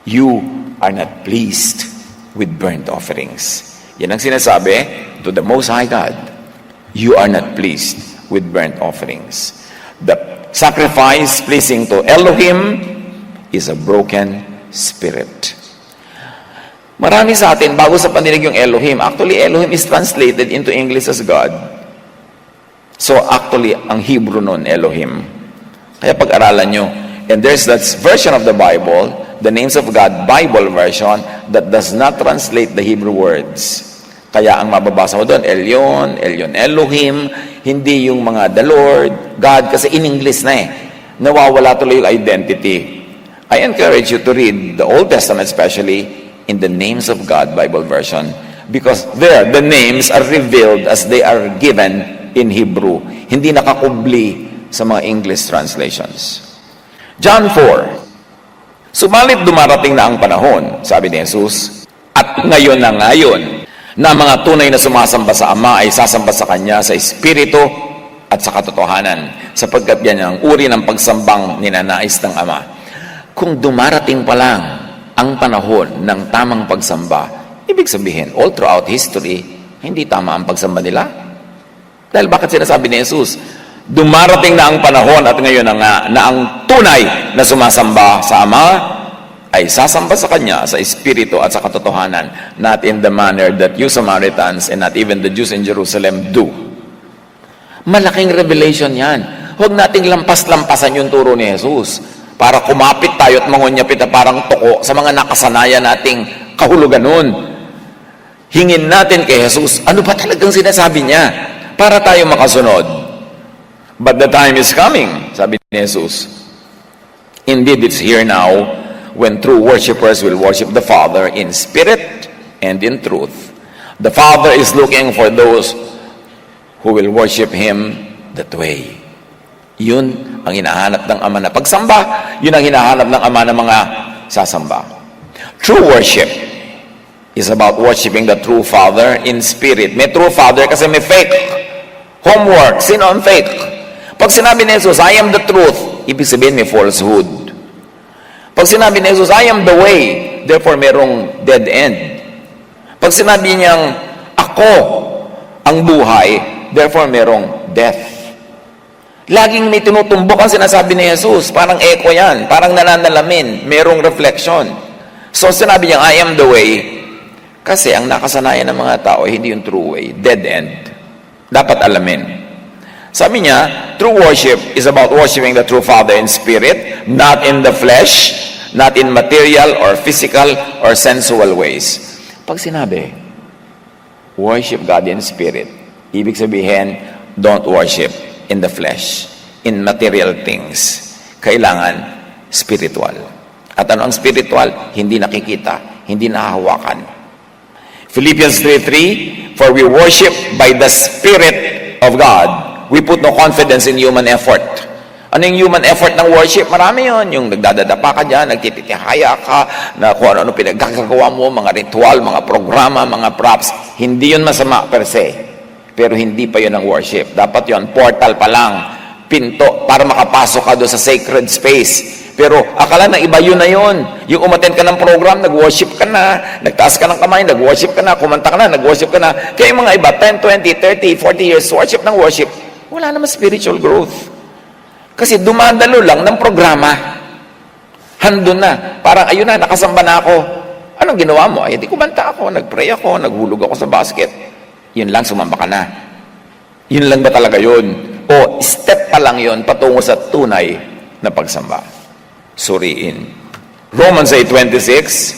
You are not pleased with burnt offerings. Yan ang sinasabi to the Most High God. You are not pleased with burnt offerings. The sacrifice pleasing to Elohim is a broken spirit. Marami sa atin, bago sa paninig yung Elohim, actually Elohim is translated into English as God. So actually, ang Hebrew nun, Elohim. Kaya pag-aralan nyo. And there's that version of the Bible, the Names of God Bible version, that does not translate the Hebrew words. Kaya ang mababasa mo doon, Elyon, Elohim, hindi yung mga the Lord, God, kasi in English na eh. Nawawala tuloy yung identity. I encourage you to read the Old Testament, especially in the Names of God Bible version, because there, the names are revealed as they are given in Hebrew. Hindi nakakubli sa mga English translations. John 4, subalit dumarating na ang panahon, sabi ni Jesus, at ngayon na ngayon, na mga tunay na sumasamba sa Ama ay sasamba sa Kanya sa Espiritu at sa katotohanan, sapagkat yan ang uri ng pagsambang ninanais ng Ama. Kung dumarating pa lang ang panahon ng tamang pagsamba, ibig sabihin, all throughout history, hindi tama ang pagsamba nila. Dahil bakit sinasabi ni Jesus, dumarating na ang panahon at ngayon na nga, na ang tunay na sumasamba sa Ama ay sasamba sa Kanya sa Espiritu at sa katotohanan, not in the manner that you Samaritans and not even the Jews in Jerusalem do. Malaking revelation yan. Huwag nating lampas-lampasan yung turo ni Jesus para kumapit tayo at mangunyapit na parang toko sa mga nakasanayan nating kahulugan nun. Hingin natin kay Jesus, ano ba talagang sinasabi niya para tayo makasunod. But the time is coming, sabi ni Jesus. Indeed, it's here now, when true worshipers will worship the Father in spirit and in truth. The Father is looking for those who will worship Him that way. Yun ang hinahanap ng Ama na pagsamba. Yun ang hinahanap ng Ama ng mga sasamba. True worship is about worshiping the true Father in spirit. May true Father kasi may fake. Homework. Sino ang fake? Pag sinabi ni Jesus, I am the truth, ibig sabihin may falsehood. Pag sinabi ni Jesus, I am the way, therefore merong dead end. Pag sinabi niyang, ako ang buhay, therefore merong death. Laging may tinutumbok ang sinasabi ni Jesus, parang echo yan, parang nananalamin, merong reflection. So sinabi niya, I am the way, kasi ang nakasanayan ng mga tao, hindi yung true way, dead end. Dapat alamin. Sabi niya, true worship is about worshiping the true Father in spirit, not in the flesh, not in material or physical or sensual ways. Pag sinabi, worship God in spirit, ibig sabihin, don't worship in the flesh, in material things. Kailangan spiritual. At ano ang spiritual? Hindi nakikita, hindi nahahawakan. Philippians 3:3, for we worship by the Spirit of God. We put no confidence in human effort. Ano yung human effort ng worship? Marami yun. Yung nagdadadapa ka dyan, nagtitihaya ka, na kung ano pinagkakagawa mo, mga ritual, mga programa, mga props. Hindi yun masama per se. Pero hindi pa yun ang worship. Dapat yun, portal pa lang, pinto, para makapasok ka doon sa sacred space. Pero akala na iba yun na yun. Yung umattend ka ng program, nag-worship ka na, nagtaas ka ng kamay, nag-worship ka na, kumanta ka na, nag-worship ka na. Kaya yung mga iba, 10, 20, 30, 40 years, worship ng worship, wala naman spiritual growth. Kasi dumadalo lang ng programa. Handun na. Parang, ayun na, nakasamba na ako. Anong ginawa mo? Ay, di kumanta ako, nag-pray ako, naghulog ako sa basket. Yun lang, sumamba ka na. Yun lang ba talaga yun? O, step pa lang yun patungo sa tunay na pagsamba. Suriin. Romans 8:26,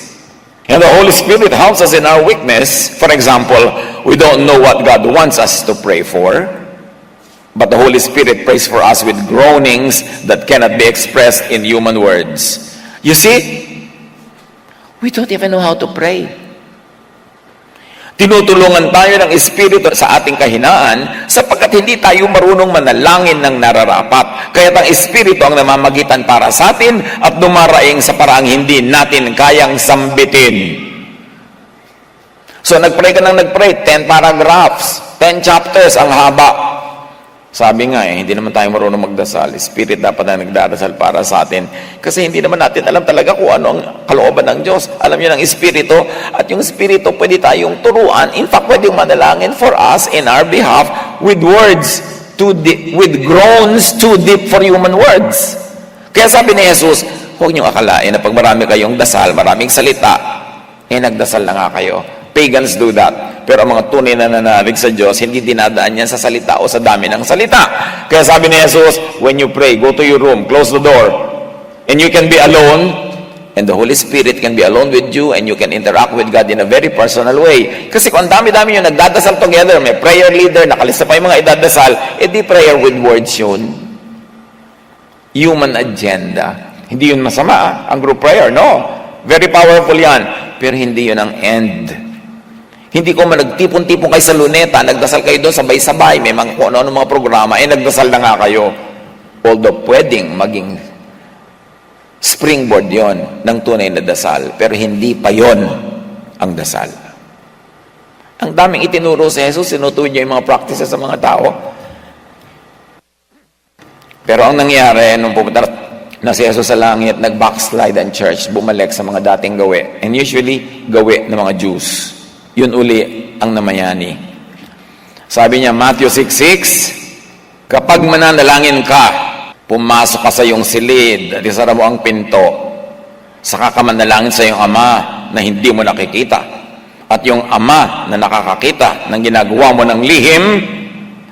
and the Holy Spirit helps us in our weakness. For example, we don't know what God wants us to pray for, but the Holy Spirit prays for us with groanings that cannot be expressed in human words. You see, we don't even know how to pray. Tinutulungan tayo ng Espiritu sa ating kahinaan sapagkat hindi tayo marunong manalangin ng nararapat. Kaya ang Espiritu ang namamagitan para sa atin at dumaraing sa paraang hindi natin kayang sambitin. So nagpray ka ng nagpray, 10 paragraphs, 10 chapters, ang haba. Sabi nga hindi naman tayo marunong magdasal. Spirit dapat na nagdarasal para sa atin. Kasi hindi naman natin alam talaga kung ano ang kalooban ng Diyos. Alam niyo ng Espiritu. At yung Espiritu pwede tayong turuan. In fact, pwede yung manalangin for us in our behalf with words too deep, with groans too deep for human words. Kaya sabi ni Jesus, huwag niyong akalain na pag marami kayong dasal, maraming salita, nagdasal na nga kayo. Pagans do that. Pero ang mga tunay na nananalig sa Diyos, hindi dinadaan yan sa salita o sa dami ng salita. Kaya sabi ni Jesus, when you pray, go to your room, close the door, and you can be alone, and the Holy Spirit can be alone with you, and you can interact with God in a very personal way. Kasi kung ang dami-dami yung nagdadasal together, may prayer leader, nakalista pa yung mga idadasal, di prayer with words yun. Human agenda. Hindi yun masama, ang group prayer, no? Very powerful yan. Pero hindi yun ang end. Hindi ko man nagtipon-tipon kayo sa luneta, nagdasal kayo doon sabay-sabay, may mga kung ano mga programa, nagdasal na nga kayo. Although pwedeng maging springboard yon ng tunay na dasal, pero hindi pa yon ang dasal. Ang daming itinuro sa Jesus, sinutuwid niya yung mga practices sa mga tao. Pero ang nangyari, nung pumunta na si Jesus sa langit, nag-backslide ang church, bumalik sa mga dating gawi. And usually, gawi ng mga Jews. Yun uli ang namayani. Sabi niya, Matthew 6:6, kapag mananalangin ka, pumasok ka sa iyong silid at isara mo ang pinto, saka ka manalangin sa iyong ama na hindi mo nakikita. At yung ama na nakakakita ng ginagawa mo ng lihim,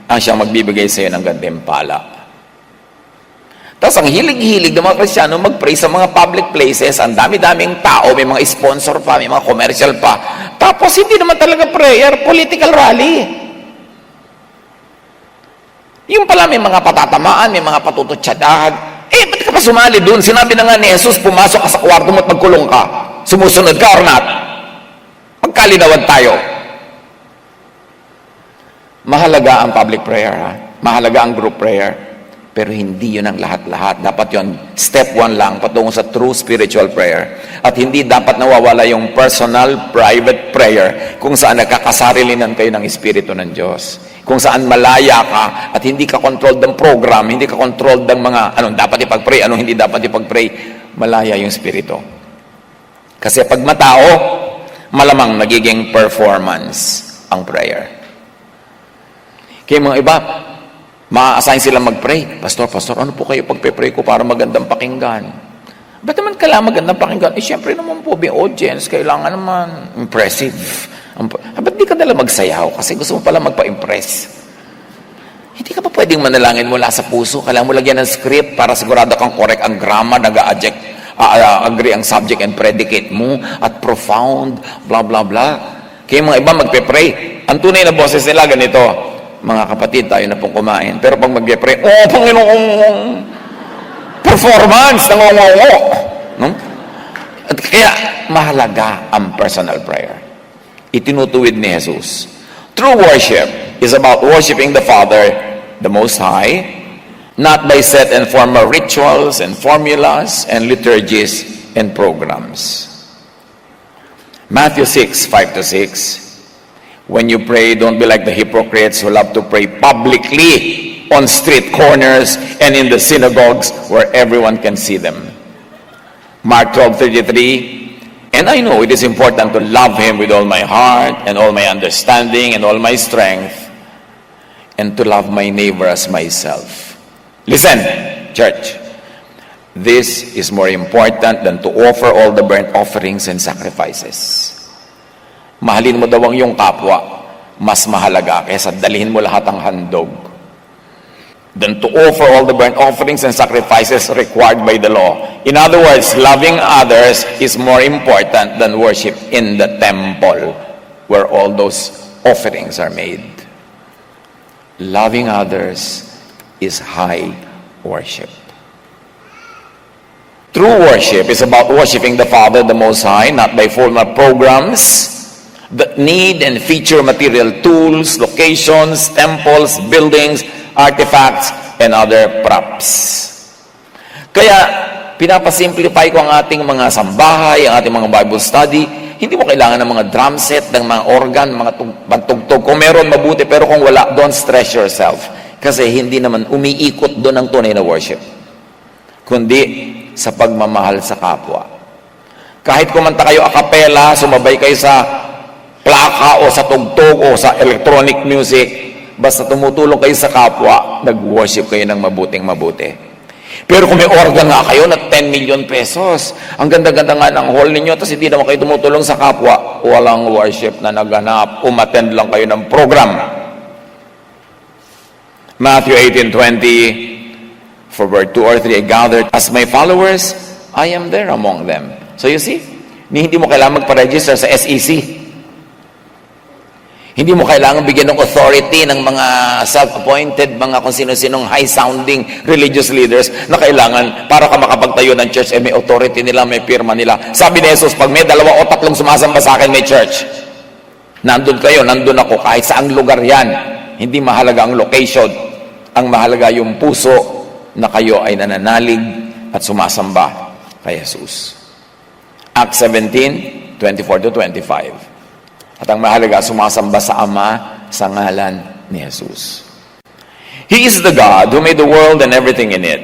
ang siyang magbibigay sa iyo ng gantimpala. Tapos ang hilig-hilig ng mga Kristiyano mag-pray sa mga public places, ang dami-daming tao, may mga sponsor pa, may mga commercial pa. Tapos hindi naman talaga prayer, political rally. Yung pala may mga patatamaan, may mga patututsadahan. Ba't ka pa sumali dun? Sinabi na nga ni Jesus, pumasok ka sa kwarto mo at magkulong ka. Sumusunod ka or not? Magkalinawan tayo. Mahalaga ang public prayer, ha? Mahalaga ang group prayer. Pero hindi yun ang lahat-lahat. Dapat yun, step 1 lang, patungo sa true spiritual prayer. At hindi dapat nawawala yung personal, private prayer, kung saan nagkakasarilinan kayo ng Espiritu ng Diyos. Kung saan malaya ka, at hindi ka controlled ng program, hindi ka controlled ng mga, anong dapat ipag-pray, anong hindi dapat ipag-pray. Malaya yung Espiritu. Kasi pag matao, malamang nagiging performance ang prayer. Kaya mga iba, ma-assign sila mag-pray. Pastor, ano po kayo pagpe-pray ko para magandang pakinggan? Ba't naman kailangan magandang pakinggan? Siyempre naman po, may audience, kailangan naman impressive. Ba't di ka nila magsayaw? Kasi gusto mo pala magpa-impress. Hindi ka pa pwedeng manalangin mula sa puso. Kailangan mo lagyan ng script para sigurado kang correct ang grammar, agree ang subject and predicate mo, at profound, blah, blah, blah. Kaya mga iba magpe-pray. Ang tunay na boses nila ganito, mga kapatid, tayo na pong kumain. Pero pag mag-pray, Panginoon, performance, nangongongo. No? At kaya, mahalaga ang personal prayer. Itinutuwid ni Jesus. True worship is about worshiping the Father, the Most High, not by set and formal rituals and formulas and liturgies and programs. Matthew 6:5-6, when you pray, don't be like the hypocrites who love to pray publicly on street corners and in the synagogues where everyone can see them. Mark 12:33, and I know it is important to love Him with all my heart and all my understanding and all my strength, and to love my neighbor as myself. Listen, church, this is more important than to offer all the burnt offerings and sacrifices. Mahalin mo daw ang iyong kapwa, mas mahalaga kaysa dalhin mo lahat ang handog. Than to offer all the burnt offerings and sacrifices required by the law. In other words, loving others is more important than worship in the temple where all those offerings are made. Loving others is high worship. True worship is about worshiping the Father, the Most High, not by formal programs that need and feature material tools, locations, temples, buildings, artifacts, and other props. Kaya, pinapasimplify ko ang ating mga sambahay, ang ating mga Bible study. Hindi mo kailangan ng mga drum set, ng mga organ, mga pantugtog. Kung meron, mabuti. Pero kung wala, don't stress yourself. Kasi hindi naman umiikot doon ang tunay na worship. Kundi sa pagmamahal sa kapwa. Kahit kumanta kayo a cappella, sumabay kayo sa plaka o sa tugtog o sa electronic music, basta tumutulong kayo sa kapwa, nag-worship kayo ng mabuting mabuti. Pero kung may organ nga kayo na 10 million pesos, ang ganda-ganda nga ng hall ninyo, tapos hindi naman kayo tumutulong sa kapwa, walang worship na naganap, umattend lang kayo ng program. Matthew 18:20, for where 2 or 3 are gathered as my followers, I am there among them. So you see, hindi mo kailangan magpa-register sa SEC. Hindi mo kailangan bigyan ng authority ng mga self-appointed, mga kung sino-sinong high-sounding religious leaders na kailangan para ka makapagtayo ng church, may authority nila, may pirma nila. Sabi ni Jesus, pag may 2 o 3 sumasamba sa akin, may church. Nandun kayo, nandun ako, kahit saang lugar yan. Hindi mahalaga ang location. Ang mahalaga yung puso na kayo ay nananalig at sumasamba kay Jesus. Acts 17:24-25. At ang mahalaga, sumasamba sa Ama sa ngalan ni Jesus. He is the God who made the world and everything in it.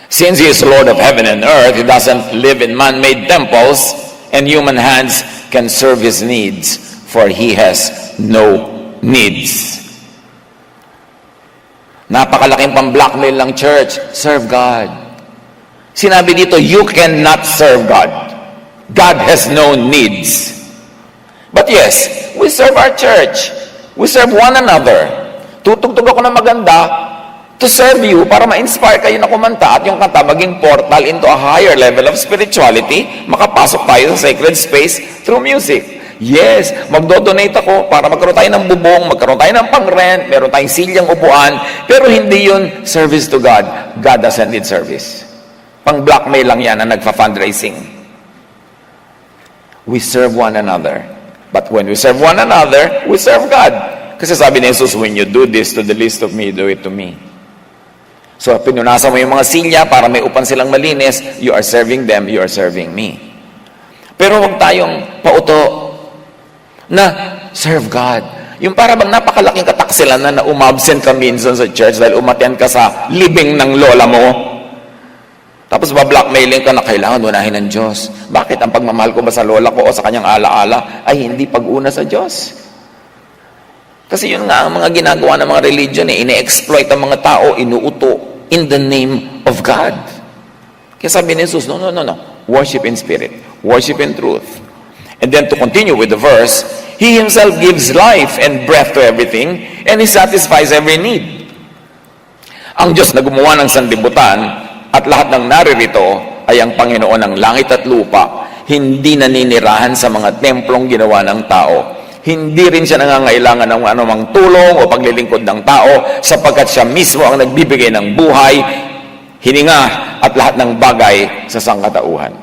Since He is Lord of heaven and earth, He doesn't live in man-made temples, and human hands can serve His needs, for He has no needs. Napakalaking pang-blackmail lang, church. Serve God. Sinabi dito, you cannot serve God. God has no needs. But yes, we serve our church. We serve one another. Tutugtog ako ng maganda to serve you para ma-inspire kayo na kumanta at yung kanta maging portal into a higher level of spirituality. Makapasok tayo sa sacred space through music. Yes, magdo-donate ako para magkaroon tayo ng bubong, magkaroon tayo ng pang-rent, meron tayong silyang upuan, pero hindi yun service to God. God doesn't need service. Pang-blackmail lang yan na nagfa-fundraising. We serve one another. But when we serve one another, we serve God. Kasi sabi ni Jesus, when you do this to the least of me, do it to me. So, pinunasan mo yung mga silya para may upan silang malinis, you are serving them, you are serving me. Pero huwag tayong pauto na serve God. Yung para bang napakalaking kataksilan na umabsent ka minsan sa church dahil umattend ka sa libing ng lola mo. Tapos ba-blackmailing ka na kailangan unahin ng Diyos. Bakit? Ang pagmamahal ko ba sa lola ko o sa kanyang alaala ay hindi pag-una sa Diyos? Kasi yun nga ang mga ginagawa ng mga religion, ine-exploit ang mga tao, inuuto in the name of God. Kaya sabi ni Jesus, no. Worship in spirit. Worship in truth. And then to continue with the verse, He Himself gives life and breath to everything and He satisfies every need. Ang Diyos na gumawa ng sanlibutan at lahat ng naririto ay ang Panginoon ng langit at lupa, hindi naninirahan sa mga templong ginawa ng tao. Hindi rin siya nangangailangan ng anumang tulong o paglilingkod ng tao sapagkat siya mismo ang nagbibigay ng buhay, hininga at lahat ng bagay sa sangkatauhan.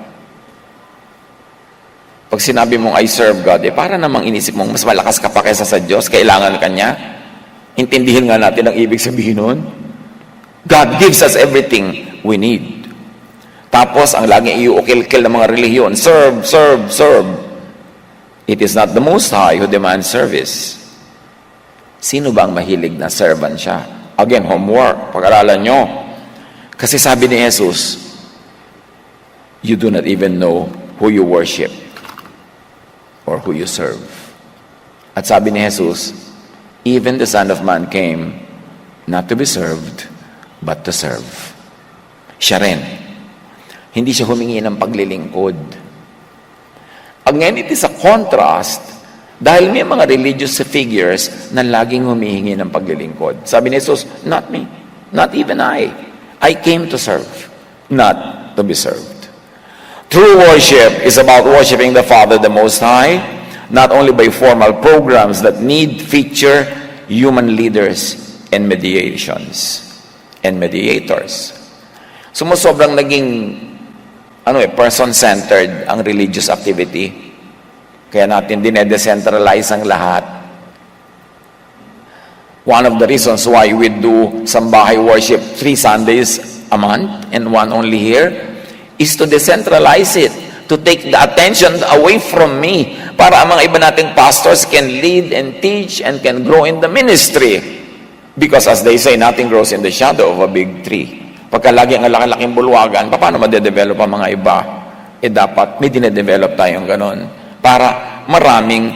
Pag sinabi mong I serve God, para namang inisip mong mas malakas ka pa kaysa sa Diyos, kailangan ka niya. Intindihin nga natin ang ibig sabihin nun. God gives us everything we need. Tapos, ang laging iuukil-kil ng mga relihiyon, serve, serve, serve. It is not the Most High who demands service. Sino ba ang mahilig na servant siya? Again, homework, pag-aralan nyo. Kasi sabi ni Jesus, you do not even know who you worship or who you serve. At sabi ni Jesus, even the Son of Man came not to be served, but to serve. Siya rin. Hindi siya humingi ng paglilingkod. Ang ngayon, it is a contrast dahil may mga religious figures na laging humihingi ng paglilingkod. Sabi ni Jesus, not me, not even I. I came to serve, not to be served. True worship is about worshiping the Father, the Most High, not only by formal programs that need feature human leaders and mediations and mediators. Sumusobrang naging person-centered ang religious activity. Kaya natin dine-decentralize ang lahat. One of the reasons why we do sambahay worship 3 Sundays a month and one only here is to decentralize it, to take the attention away from me para ang mga iba nating pastors can lead and teach and can grow in the ministry. Because as they say, nothing grows in the shadow of a big tree. Pagka lagi ang laki-laking bulwagan, paano madedevelop ang mga iba? Dapat may dinedevelop tayong ganon para maraming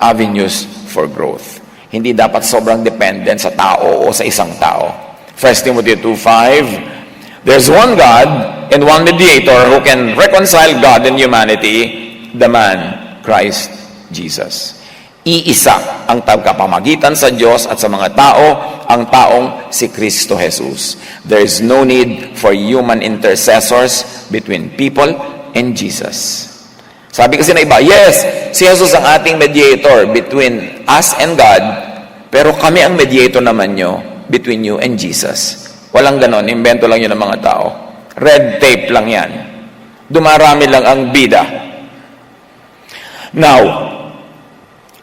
avenues for growth. Hindi dapat sobrang dependent sa tao o sa isang tao. 1 Timothy 2:5, there's one God and one mediator who can reconcile God and humanity, the man, Christ Jesus. Iisa ang tagapamagitan sa Diyos at sa mga tao, ang taong si Kristo Jesus. There is no need for human intercessors between people and Jesus. Sabi kasi na iba, yes, si Jesus ang ating mediator between us and God, pero kami ang mediator naman nyo between you and Jesus. Walang ganon, invento lang yun ng mga tao. Red tape lang yan. Dumarami lang ang bida. Now,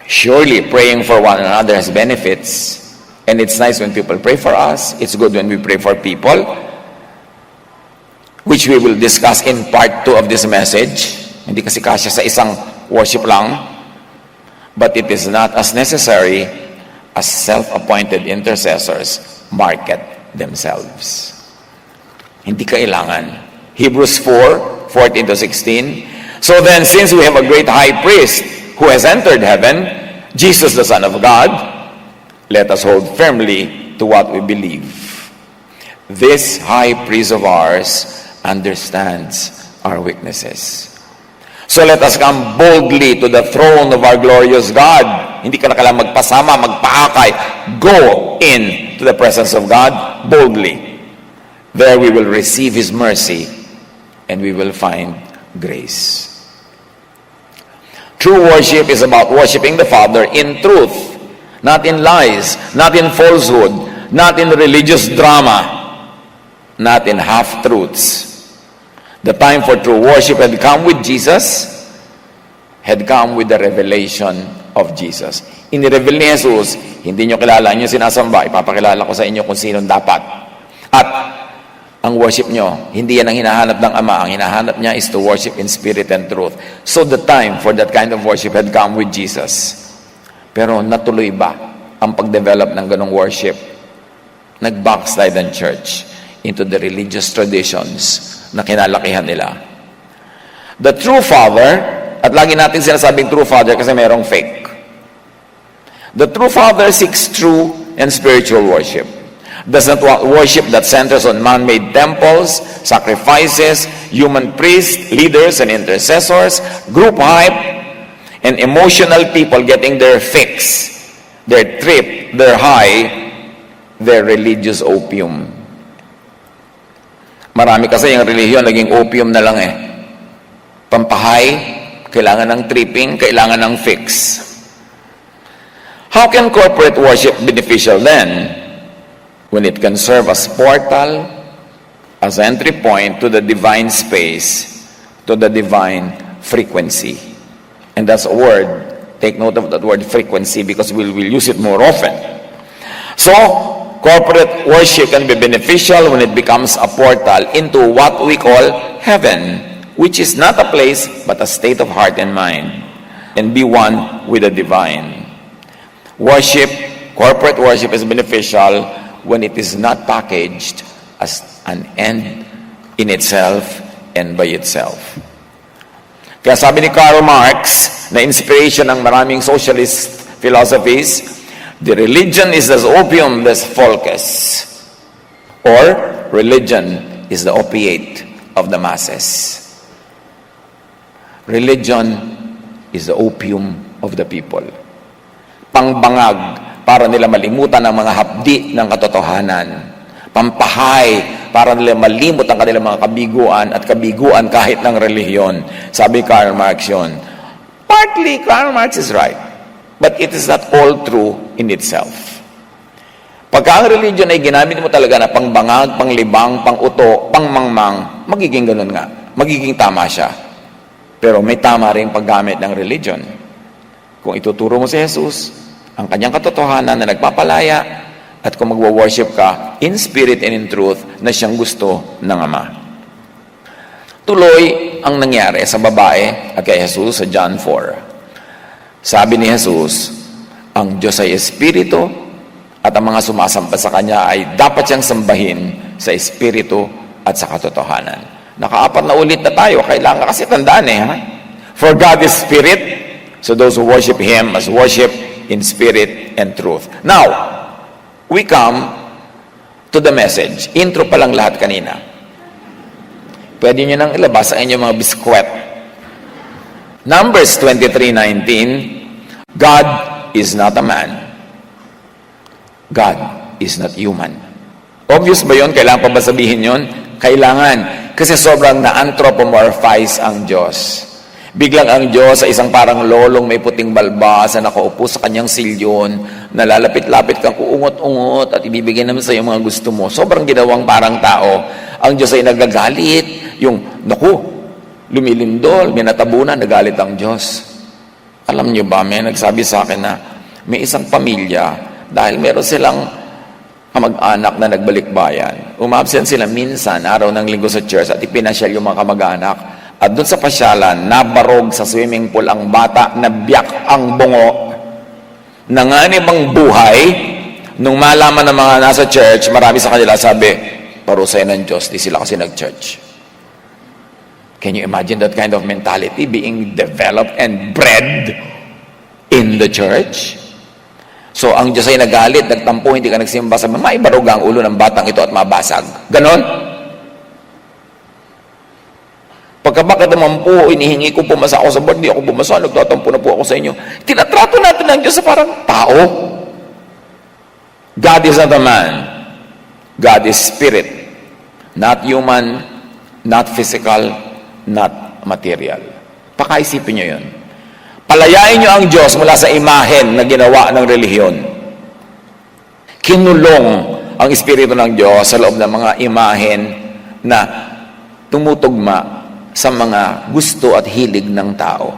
surely praying for one another has benefits, and it's nice when people pray for us. It's good when we pray for people, which we will discuss in part 2 of this message. Hindi kasi kasya sa isang worship lang, but it is not as necessary as self-appointed intercessors market themselves. Hindi kailangan. Hebrews 4:14-16. So then, since we have a great high priest who has entered heaven, Jesus the Son of God, let us hold firmly to what we believe. This high priest of ours understands our weaknesses. So let us come boldly to the throne of our glorious God. Hindi ka na kailangan magpasama, magpaakay. Go in to the presence of God boldly. There we will receive His mercy and we will find grace. True worship is about worshiping the Father in truth, not in lies, not in falsehood, not in religious drama, not in half-truths. The time for true worship had come with Jesus, had come with the revelation of Jesus. Inireveal ni Jesus, hindi nyo kilala, nyo sinasamba, ipapakilala ko sa inyo kung sino dapat. At ang worship nyo, hindi yan ang hinahanap ng Ama. Ang hinahanap niya is to worship in spirit and truth. So the time for that kind of worship had come with Jesus. Pero natuloy ba ang pag-develop ng ganong worship? Nag-backslide ang church into the religious traditions na kinalakihan nila. The true Father, at lagi natin sinasabing true Father kasi merong fake. The true Father seeks true and spiritual worship. Does not want worship that centers on man-made temples, sacrifices, human priests, leaders and intercessors, group hype, and emotional people getting their fix, their trip, their high, their religious opium. Marami kasi yung relihiyon naging opium na lang eh. Pampahay, kailangan ng tripping, kailangan ng fix. How can corporate worship be beneficial then? When it can serve as portal, as entry point to the divine space, to the divine frequency. And that's a word. Take note of that word frequency because we'll use it more often. So, corporate worship can be beneficial when it becomes a portal into what we call heaven, which is not a place but a state of heart and mind, and be one with the divine. Worship, corporate worship is beneficial when it is not packaged as an end in itself and by itself. Kaya sabi ni Karl Marx, na inspiration ng maraming socialist philosophies, the religion is as opium des volkes, or religion is the opiate of the masses. Religion is the opium of the people. Pangbangag para nila malimutan ang mga hapdi ng katotohanan. Pampahay para nila malimot ang kanilang mga kabiguan at kabiguan kahit ng relihiyon. Sabi Karl Marx yun. Partly, Karl Marx is right. But it is not all true in itself. Pagka ang religion ay ginamit mo talaga na pangbangag, panglibang, panguto, pangmangmang, magiging ganun nga. Magiging tama siya. Pero may tama rin paggamit ng religion. Kung ituturo mo si Jesus, ang kanyang katotohanan na nagpapalaya, at kung magwo-worship ka in spirit and in truth na siyang gusto ng Ama. Tuloy ang nangyari sa babae at kay Jesus sa John 4. Sabi ni Jesus, ang Diyos ay Espiritu at ang mga sumasampa sa Kanya ay dapat siyang sambahin sa Espiritu at sa katotohanan. Nakaapat na ulit na tayo, kailangan kasi tandaan ha? For God is Spirit, so those who worship Him must worship in spirit and truth. Now, we come to the message. Intro pa lang lahat kanina. Pwede nyo nang ilabas ang inyong mga biskwet. Numbers 23:19, God is not a man. God is not human. Obvious ba yun? Kailangan pa ba sabihin yun? Kailangan. Kasi sobrang na-anthropomorphize ang Diyos. Biglang ang Diyos sa isang parang lolong may puting balbas na nakaupo sa kanyang silyon, nalalapit-lapit kang uungot-ungot at ibibigay naman sa iyo mga gusto mo. Sobrang ginawang parang tao. Ang Diyos ay nagagalit. Yung, naku, lumilindol, minatabunan, nagalit ang Diyos. Alam niyo ba, may nagsabi sa akin na may isang pamilya, dahil meron silang kamag-anak na nagbalikbayan. Umabsent sila minsan, araw ng linggo sa church, at ipinasyal yung mga kamag-anak. At doon sa pasyalan, nabarog sa swimming pool ang bata, nabiyak ang bungo, nanganib ang buhay. Nung malaman ng mga nasa church, marami sa kanila sabi, parusayan ng Diyos, di sila kasi nag-church. Can you imagine that kind of mentality being developed and bred in the church? So, ang Diyos ay nagalit, nagtampo, hindi ka nagsimba, sabi, maibarog ang ulo ng batang ito at mabasag. Ganon? Pagkabakit naman po, inihingi ko pumasa ako sa board, hindi ako pumasa, nagtatampo na po ako sa inyo. Tinatrato natin ng Diyos sa parang tao. God is not a man. God is spirit. Not human, not physical, not material. Pakaisipin nyo yun. Palayain nyo ang Diyos mula sa imahen na ginawa ng relihiyon. Kinulong ang Espiritu ng Diyos sa loob ng mga imahen na tumutugma sa mga gusto at hilig ng tao.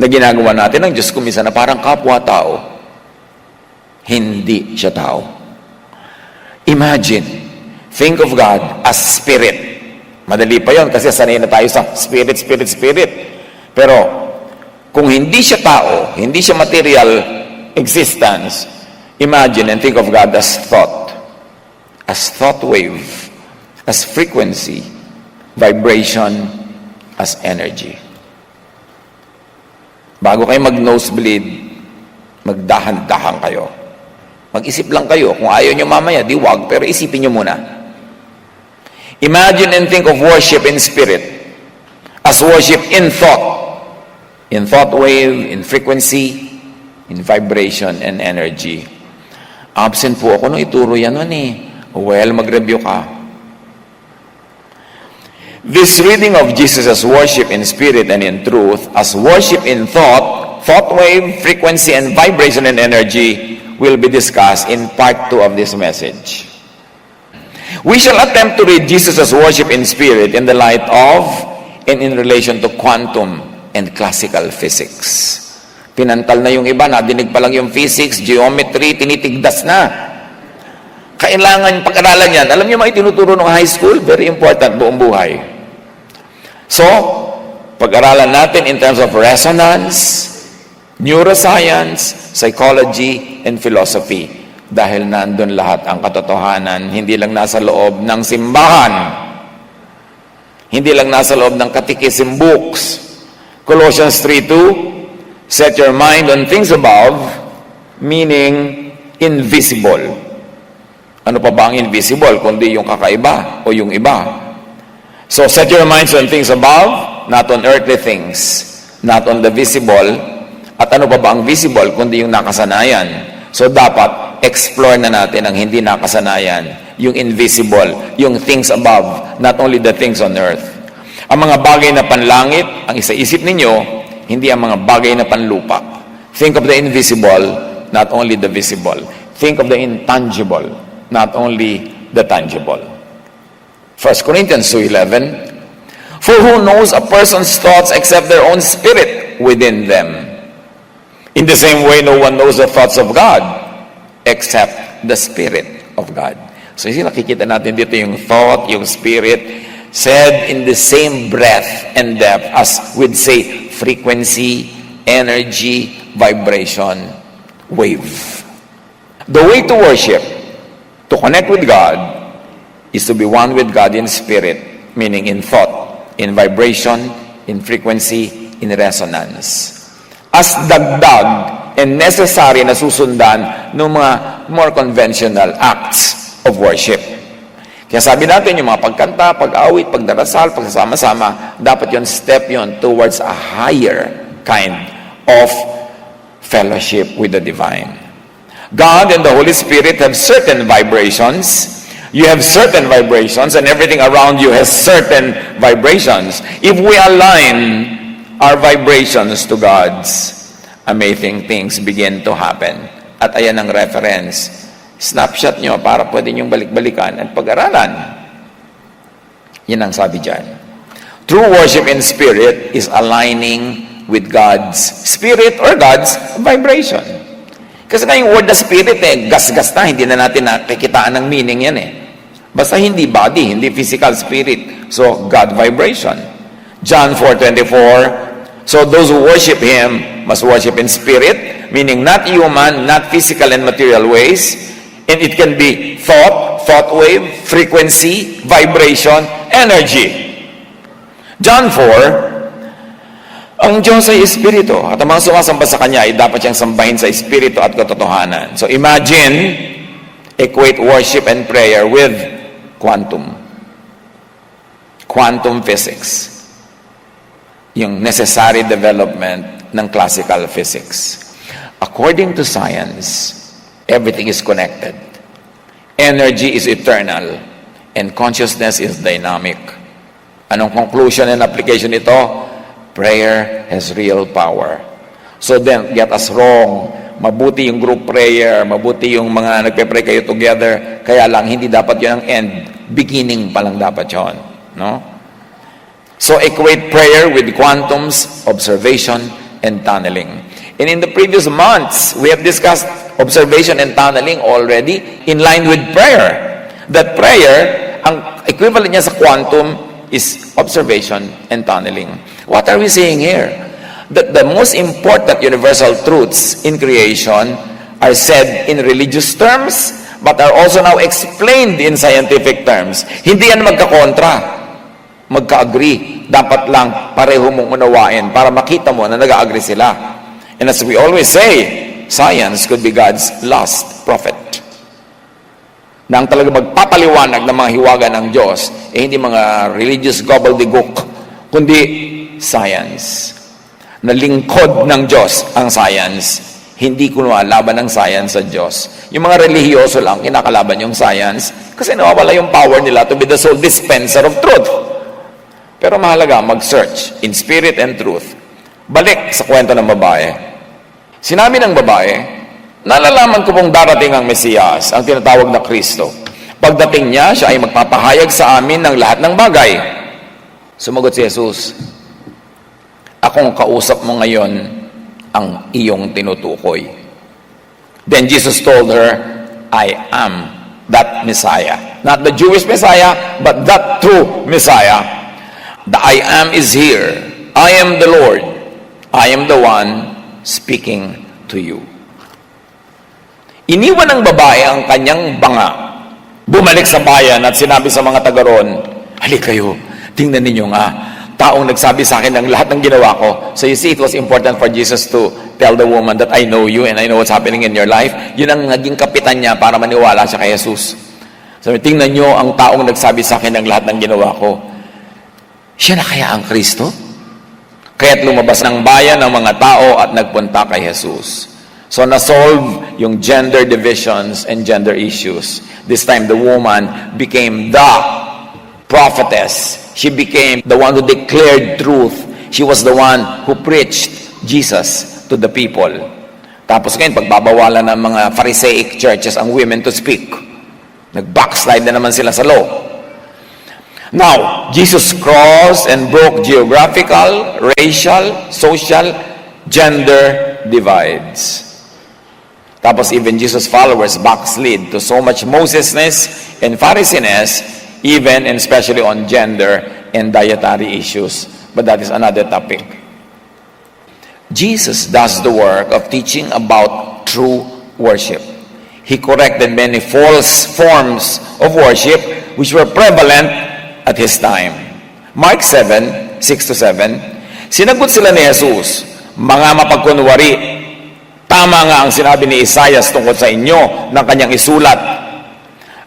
Na ginagawa natin ng Diyos kuminsan na parang kapwa-tao. Hindi siya tao. Imagine, think of God as spirit. Madali pa yon kasi sanay na tayo sa spirit, spirit, spirit. Pero, kung hindi siya tao, hindi siya material existence, imagine and think of God as thought wave, as frequency, vibration, as energy. Bago kayo mag-nosebleed, magdahan-dahan kayo. Mag-isip lang kayo. Kung ayaw nyo mamaya, di wag, pero isipin nyo muna. Imagine and think of worship in spirit as worship in thought wave, in frequency, in vibration, and energy. Absent po ako nung ituro yan nun eh. Well, mag-review ka. This reading of Jesus as worship in spirit and in truth, as worship in thought wave, frequency, and vibration and energy will be discussed in part 2 of this message. We shall attempt to read Jesus as worship in spirit in the light of and in relation to quantum and classical physics. Pinantal na yung iba, nadinig pa lang yung physics, geometry, tinitigdas na. Kailangan pag-aralan yan. Alam niyo mga itinuturo ng high school? Very important, buong buhay. So, pag-aralan natin in terms of resonance, neuroscience, psychology, and philosophy. Dahil nandun lahat ang katotohanan, hindi lang nasa loob ng simbahan. Hindi lang nasa loob ng catechism books. Colossians 3:2, set your mind on things above, meaning invisible. Ano pa ba ang invisible, kundi yung kakaiba o yung iba? So, set your minds on things above, not on earthly things, not on the visible. At ano pa ba ang visible, kundi yung nakasanayan. So, dapat explore na natin ang hindi nakasanayan, yung invisible, yung things above, not only the things on earth. Ang mga bagay na panlangit, ang isa-isip ninyo, hindi ang mga bagay na panlupa. Think of the invisible, not only the visible. Think of the intangible, not only the tangible. 1 Corinthians 2:11, for who knows a person's thoughts except their own spirit within them? In the same way, no one knows the thoughts of God except the Spirit of God. So, nakikita natin dito yung thought, yung spirit, said in the same breadth and depth as we'd say frequency, energy, vibration, wave. The way to worship, to connect with God, is to be one with God in spirit, meaning in thought, in vibration, in frequency, in resonance. As dagdag and necessary na susundan ng mga more conventional acts of worship. Kaya sabi natin, yung mga pagkanta, pag-awit, pagdarasal, pagsasama-sama, dapat yon step yon towards a higher kind of fellowship with the divine. God and the Holy Spirit have certain vibrations. You have certain vibrations, and everything around you has certain vibrations. If we align our vibrations to God's, amazing things begin to happen. At ayan ang reference. Snapshot nyo para pwede nyong balik-balikan at pag-aralan. Yan ang sabi dyan. True worship in spirit is aligning with God's spirit or God's vibration. Kasi na yung word na spirit gas-gas na, hindi na natin nakikitaan ng meaning yan Basta hindi body, hindi physical spirit. So, God vibration. John 4:24, so those who worship Him must worship in spirit, meaning not human, not physical and material ways, and it can be thought wave, frequency, vibration, energy. John 4, ang Diyos ay Espiritu, at ang mga sumasamba sa Kanya ay dapat siyang sambahin sa Espiritu at katotohanan. So imagine, equate worship and prayer with quantum physics, yung necessary development ng classical physics. According to science, everything is connected. Energy is eternal, and consciousness is dynamic. Anong conclusion and application nito? Prayer has real power. So then, get us wrong. Mabuti yung group prayer, mabuti yung mga nagpe-pray kayo together, kaya lang hindi dapat yun ang end. Beginning pa lang dapat yun. No? So equate prayer with quantums, observation, and tunneling. And in the previous months, we have discussed observation and tunneling already in line with prayer. That prayer, ang equivalent niya sa quantum is observation and tunneling. What are we saying here? That the most important universal truths in creation are said in religious terms, but are also now explained in scientific terms. Hindi yan magkakontra, magka-agree. Dapat lang pareho mong unawain para makita mo na nag-agree sila. And as we always say, science could be God's last prophet. Na ang talaga magpapaliwanag ng mga hiwaga ng Diyos, hindi mga religious gobbledygook, kundi science. Na lingkod ng Diyos ang science, hindi kuno laban ng science sa Diyos. Yung mga relihiyoso lang, kinakalaban yung science, kasi nawawala yung power nila to be the sole dispenser of truth. Pero mahalaga, mag-search in spirit and truth. Balik sa kwento ng babae. Sinabi ng babae, nalalaman ko pong darating ang Mesiyas, ang tinatawag na Kristo. Pagdating niya, siya ay magpapahayag sa amin ng lahat ng bagay. Sumagot si Jesus, akong kausap mo ngayon ang iyong tinutukoy. Then Jesus told her, I am that Messiah. Not the Jewish Messiah, but that true Messiah. The I am is here. I am the Lord. I am the one speaking to you. Iniwan ng babae ang kanyang banga. Bumalik sa bayan at sinabi sa mga taga roon, halika kayo, tingnan ninyo nga, taong nagsabi sa akin ng lahat ng ginawa ko. So you see, it was important for Jesus to tell the woman that I know you and I know what's happening in your life. Yun ang naging kapitan niya para maniwala siya kay Jesus. Sabi, tingnan nyo ang taong nagsabi sa akin ng lahat ng ginawa ko. Siya na kaya ang Kristo? Kaya't lumabas ng bayan ng mga tao at nagpunta kay Jesus. So na-solve yung gender divisions and gender issues. This time, the woman became the prophetess. She became the one who declared truth. She was the one who preached Jesus to the people. Tapos ngayon, pagbabawalan ng mga Pharisaic churches ang women to speak. Nag-backslide na naman sila sa law. Now, Jesus crossed and broke geographical, racial, social, gender divides. Tapos even Jesus' followers backslid to so much Mosesness and Pharisainess, even and especially on gender and dietary issues. But that is another topic. Jesus does the work of teaching about true worship. He corrected many false forms of worship which were prevalent at His time. Mark 7, 6-7, sinagot sila ni Jesus, mga mapagkunwari, tama nga ang sinabi ni Isaiah tungkol sa inyo ng kanyang isulat.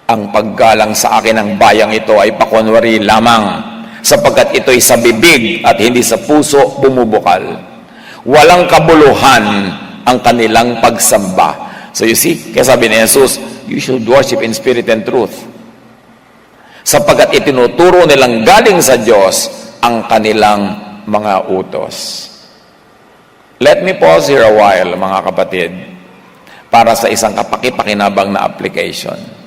ang paggalang sa akin ng bayang ito ay pakunwari lamang, sapagkat ito'y sa bibig at hindi sa puso bumubukal. Walang kabuluhan ang kanilang pagsamba. So you see, kaya sabi ni Jesus, you should worship in spirit and truth. Sapagkat itinuturo nilang galing sa Diyos ang kanilang mga utos. Let me pause here a while, mga kapatid, para sa isang kapaki-pakinabang na application.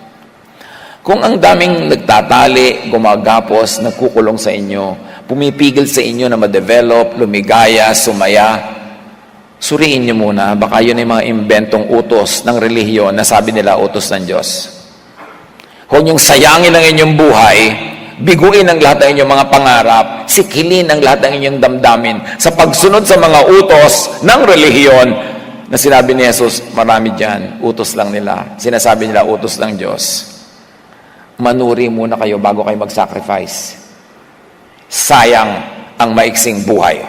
Kung ang daming nagtatali, gumagapos, nagkukulong sa inyo, pumipigil sa inyo na ma-develop, lumigaya, sumaya, suriin nyo muna, baka yun ay mga imbentong utos ng relihiyon na sabi nila utos ng Diyos. Huwag niyong sayangin ang inyong buhay, biguin ang lahat ng inyong mga pangarap, sikilin ang lahat ng inyong damdamin sa pagsunod sa mga utos ng relihiyon na sinabi ni Jesus, marami dyan, utos lang nila. Sinasabi nila, utos ng Diyos. Manuri muna kayo bago kayo mag-sacrifice. Sayang ang maiksing buhay.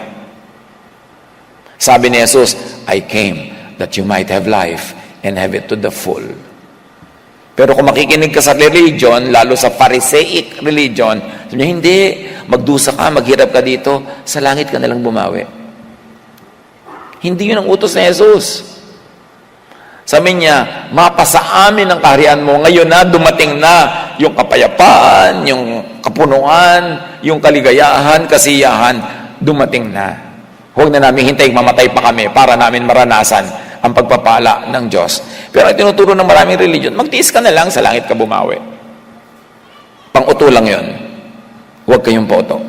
Sabi ni Jesus, I came that you might have life and have it to the full. Pero kung makikinig ka sa religion, lalo sa Pharisaic religion, sabi niya, hindi, magdusa ka, maghirap ka dito, sa langit ka nalang bumawi. Hindi yun ang utos ni Jesus. Sabi niya, mapasa amin ang kaharian mo. Ngayon na, dumating na yung kapayapaan, yung kapunuan, yung kaligayahan, kasiyahan, dumating na. Huwag na namin hintayin mamatay pa kami para namin maranasan ang pagpapala ng Diyos. Pero ay tinuturo ng maraming religion, magtiis ka na lang, sa langit ka bumawi. Pang-uto lang yun. Huwag kayong pauto.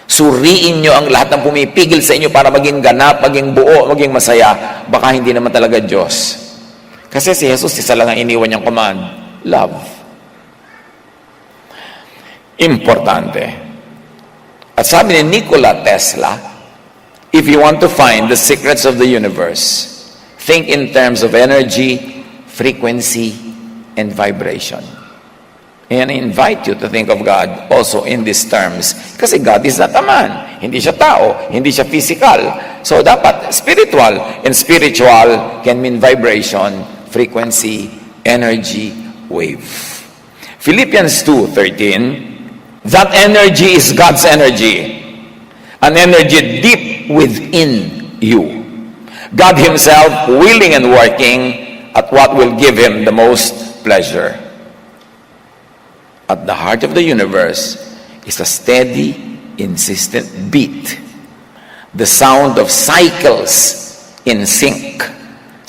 Suriin nyo ang lahat ng pumipigil sa inyo para maging ganap, maging buo, maging masaya. Baka hindi naman talaga Diyos. Kasi si Jesus, isa lang ang iniwan niyang command. Love. Importante. At sabi ni Nikola Tesla, if you want to find the secrets of the universe, think in terms of energy, frequency, and vibration. And I invite you to think of God also in these terms. Kasi God is not a man. Hindi siya tao. Hindi siya physical. So dapat spiritual. And spiritual can mean vibration, frequency, energy, wave. Philippians 2:13, that energy is God's energy. An energy deep within you. God Himself willing and working at what will give Him the most pleasure. At the heart of the universe is a steady, insistent beat. The sound of cycles in sync.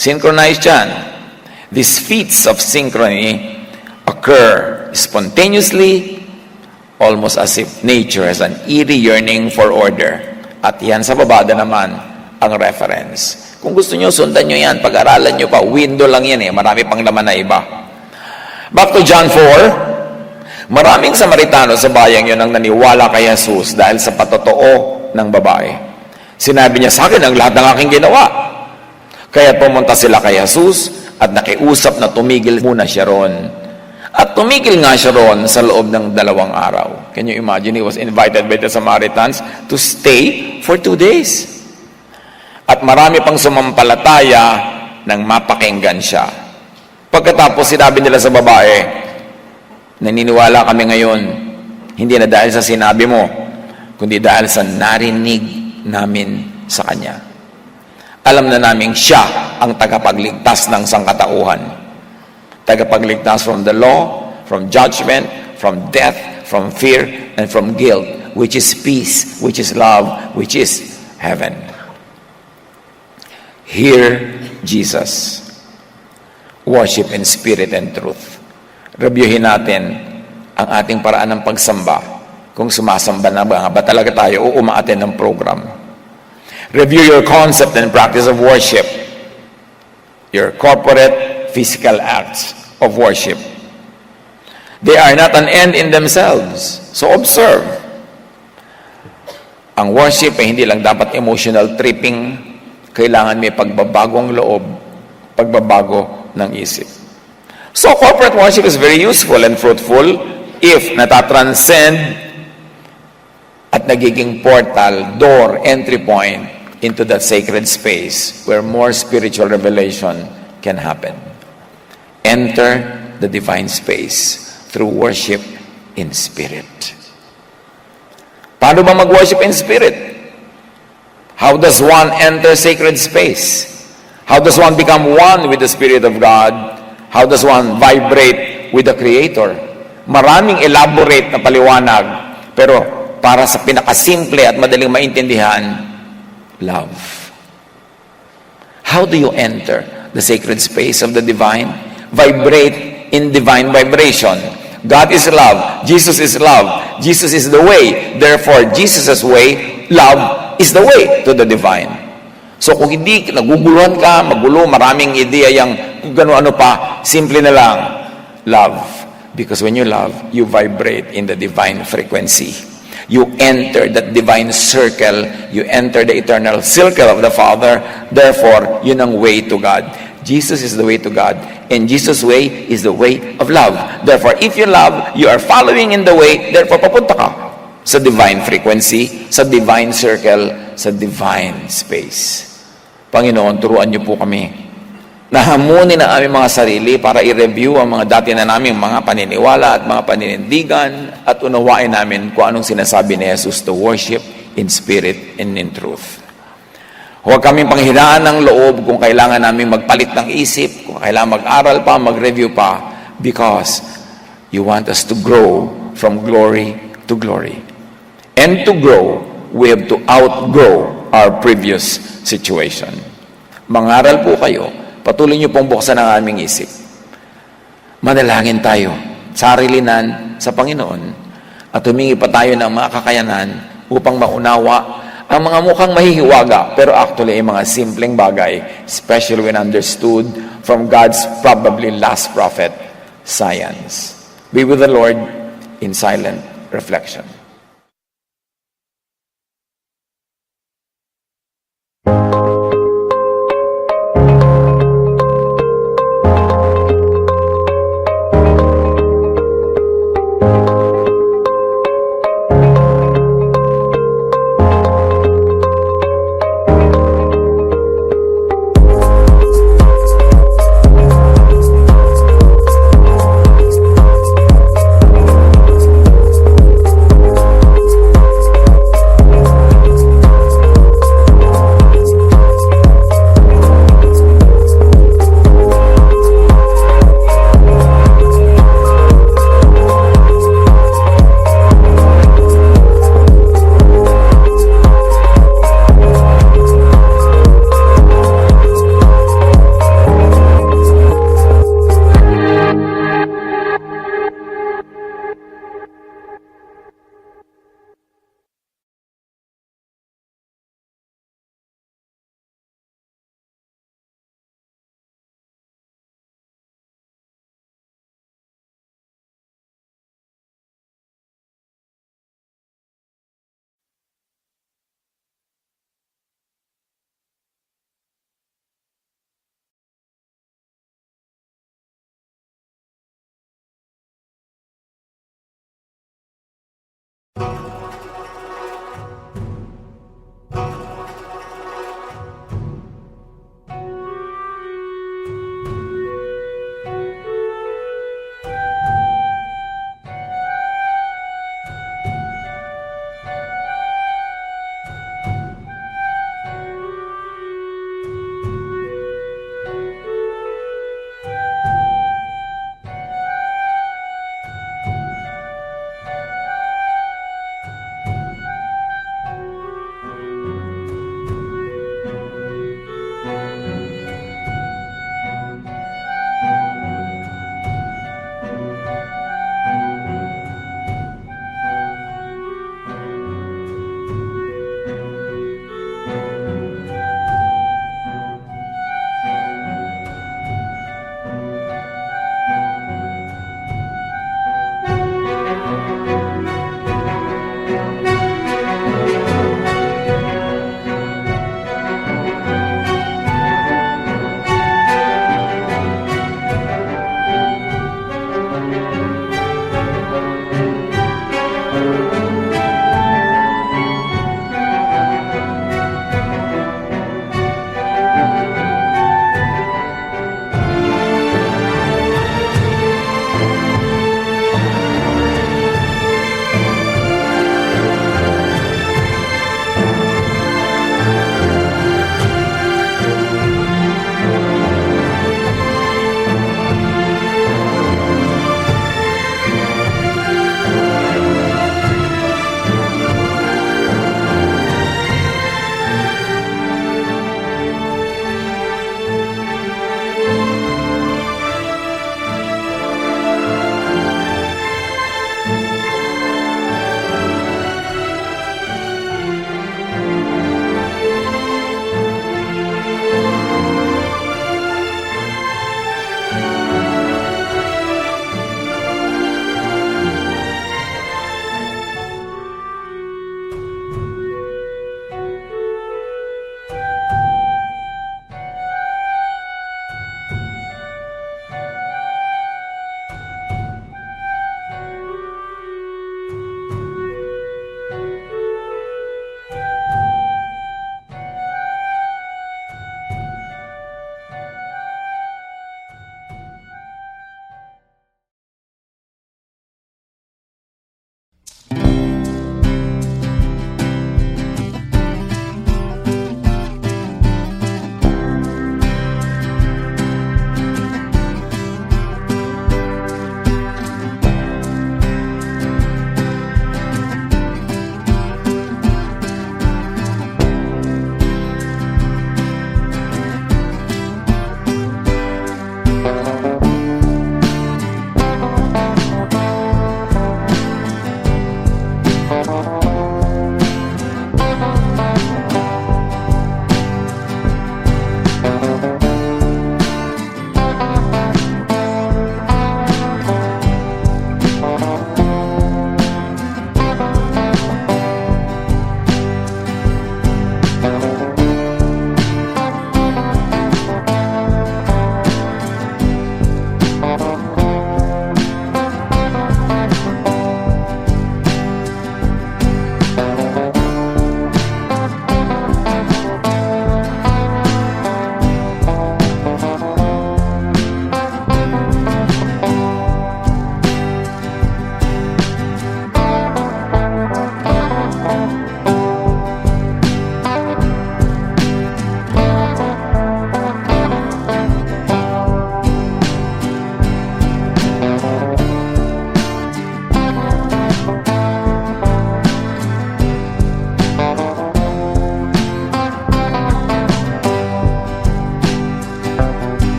Synchronized yan. These feats of synchrony occur spontaneously, almost as if nature has an eerie yearning for order. At yan sa babada naman ang reference. Kung gusto nyo, sundan nyo yan. Pag-aralan nyo pa, window lang yan eh. Marami pang laman na iba. Back to John 4. Maraming Samaritano sa bayang yun ang naniwala kay Jesus dahil sa patotoo ng babae. Sinabi niya sa akin ang lahat ng aking ginawa. Kaya pumunta sila kay Jesus at nakiusap na tumigil muna siya ron. At tumigil nga siya ron sa loob ng 2 araw. Can you imagine? He was invited by the Samaritans to stay for 2 days. At marami pang sumampalataya nang mapakinggan siya. Pagkatapos sinabi nila sa babae, naniniwala kami ngayon, hindi na dahil sa sinabi mo, kundi dahil sa narinig namin sa Kanya. Alam na namin siya ang tagapagligtas ng sangkatauhan. Tagapagligtas from the law, from judgment, from death, from fear, and from guilt, which is peace, which is love, which is heaven. Hear Jesus. Worship in spirit and truth. Reviewin natin ang ating paraan ng pagsamba. Kung sumasamba na ba talaga tayo o umaattend ng program. Review your concept and practice of worship. Your corporate, physical acts of worship. They are not an end in themselves. So observe. Ang worship ay hindi lang dapat emotional tripping. Kailangan may pagbabagong loob, pagbabago ng isip. So corporate worship is very useful and fruitful if natatranscend at nagiging portal, door, entry point into that sacred space where more spiritual revelation can happen. Enter the divine space through worship in spirit. Paano ba mag-worship in spirit? How does one enter sacred space? How does one become one with the Spirit of God? How does one vibrate with the Creator? Maraming elaborate na paliwanag, pero para sa pinakasimple at madaling maintindihan, love. How do you enter the sacred space of the divine? Vibrate in divine vibration. God is love. Jesus is love. Jesus is the way. Therefore, Jesus' way, love is the way to the divine. So kung hindi naguguluhan ka, magulo, maraming ideya yung kung gano-ano pa, simple na lang, love. Because when you love, you vibrate in the divine frequency. You enter that divine circle. You enter the eternal circle of the Father. Therefore, yun ang way to God. Jesus is the way to God. And Jesus' way is the way of love. Therefore, if you love, you are following in the way. Therefore, papunta ka sa divine frequency, sa divine circle, sa divine space. Panginoon, turuan niyo po kami na hamunin ang aming mga sarili para i-review ang mga dati na naming mga paniniwala at mga paninindigan at unawain namin kung anong sinasabi ni Jesus to worship in spirit and in truth. Huwag kaming panghinaan ng loob kung kailangan namin magpalit ng isip, kung kailangan mag-aral pa, mag-review pa, because you want us to grow from glory to glory. And to grow, we have to outgrow our previous situation. Mangaral po kayo, patuloy niyo pong buksan ang aming isip. Manalangin tayo, sarilinan sa Panginoon, at humingi pa tayo ng mga kakayanan upang maunawa ang mga mukhang mahihiwaga, pero actually ay mga simpleng bagay, especially when understood from God's probably last prophet, science. Be with the Lord in silent reflection.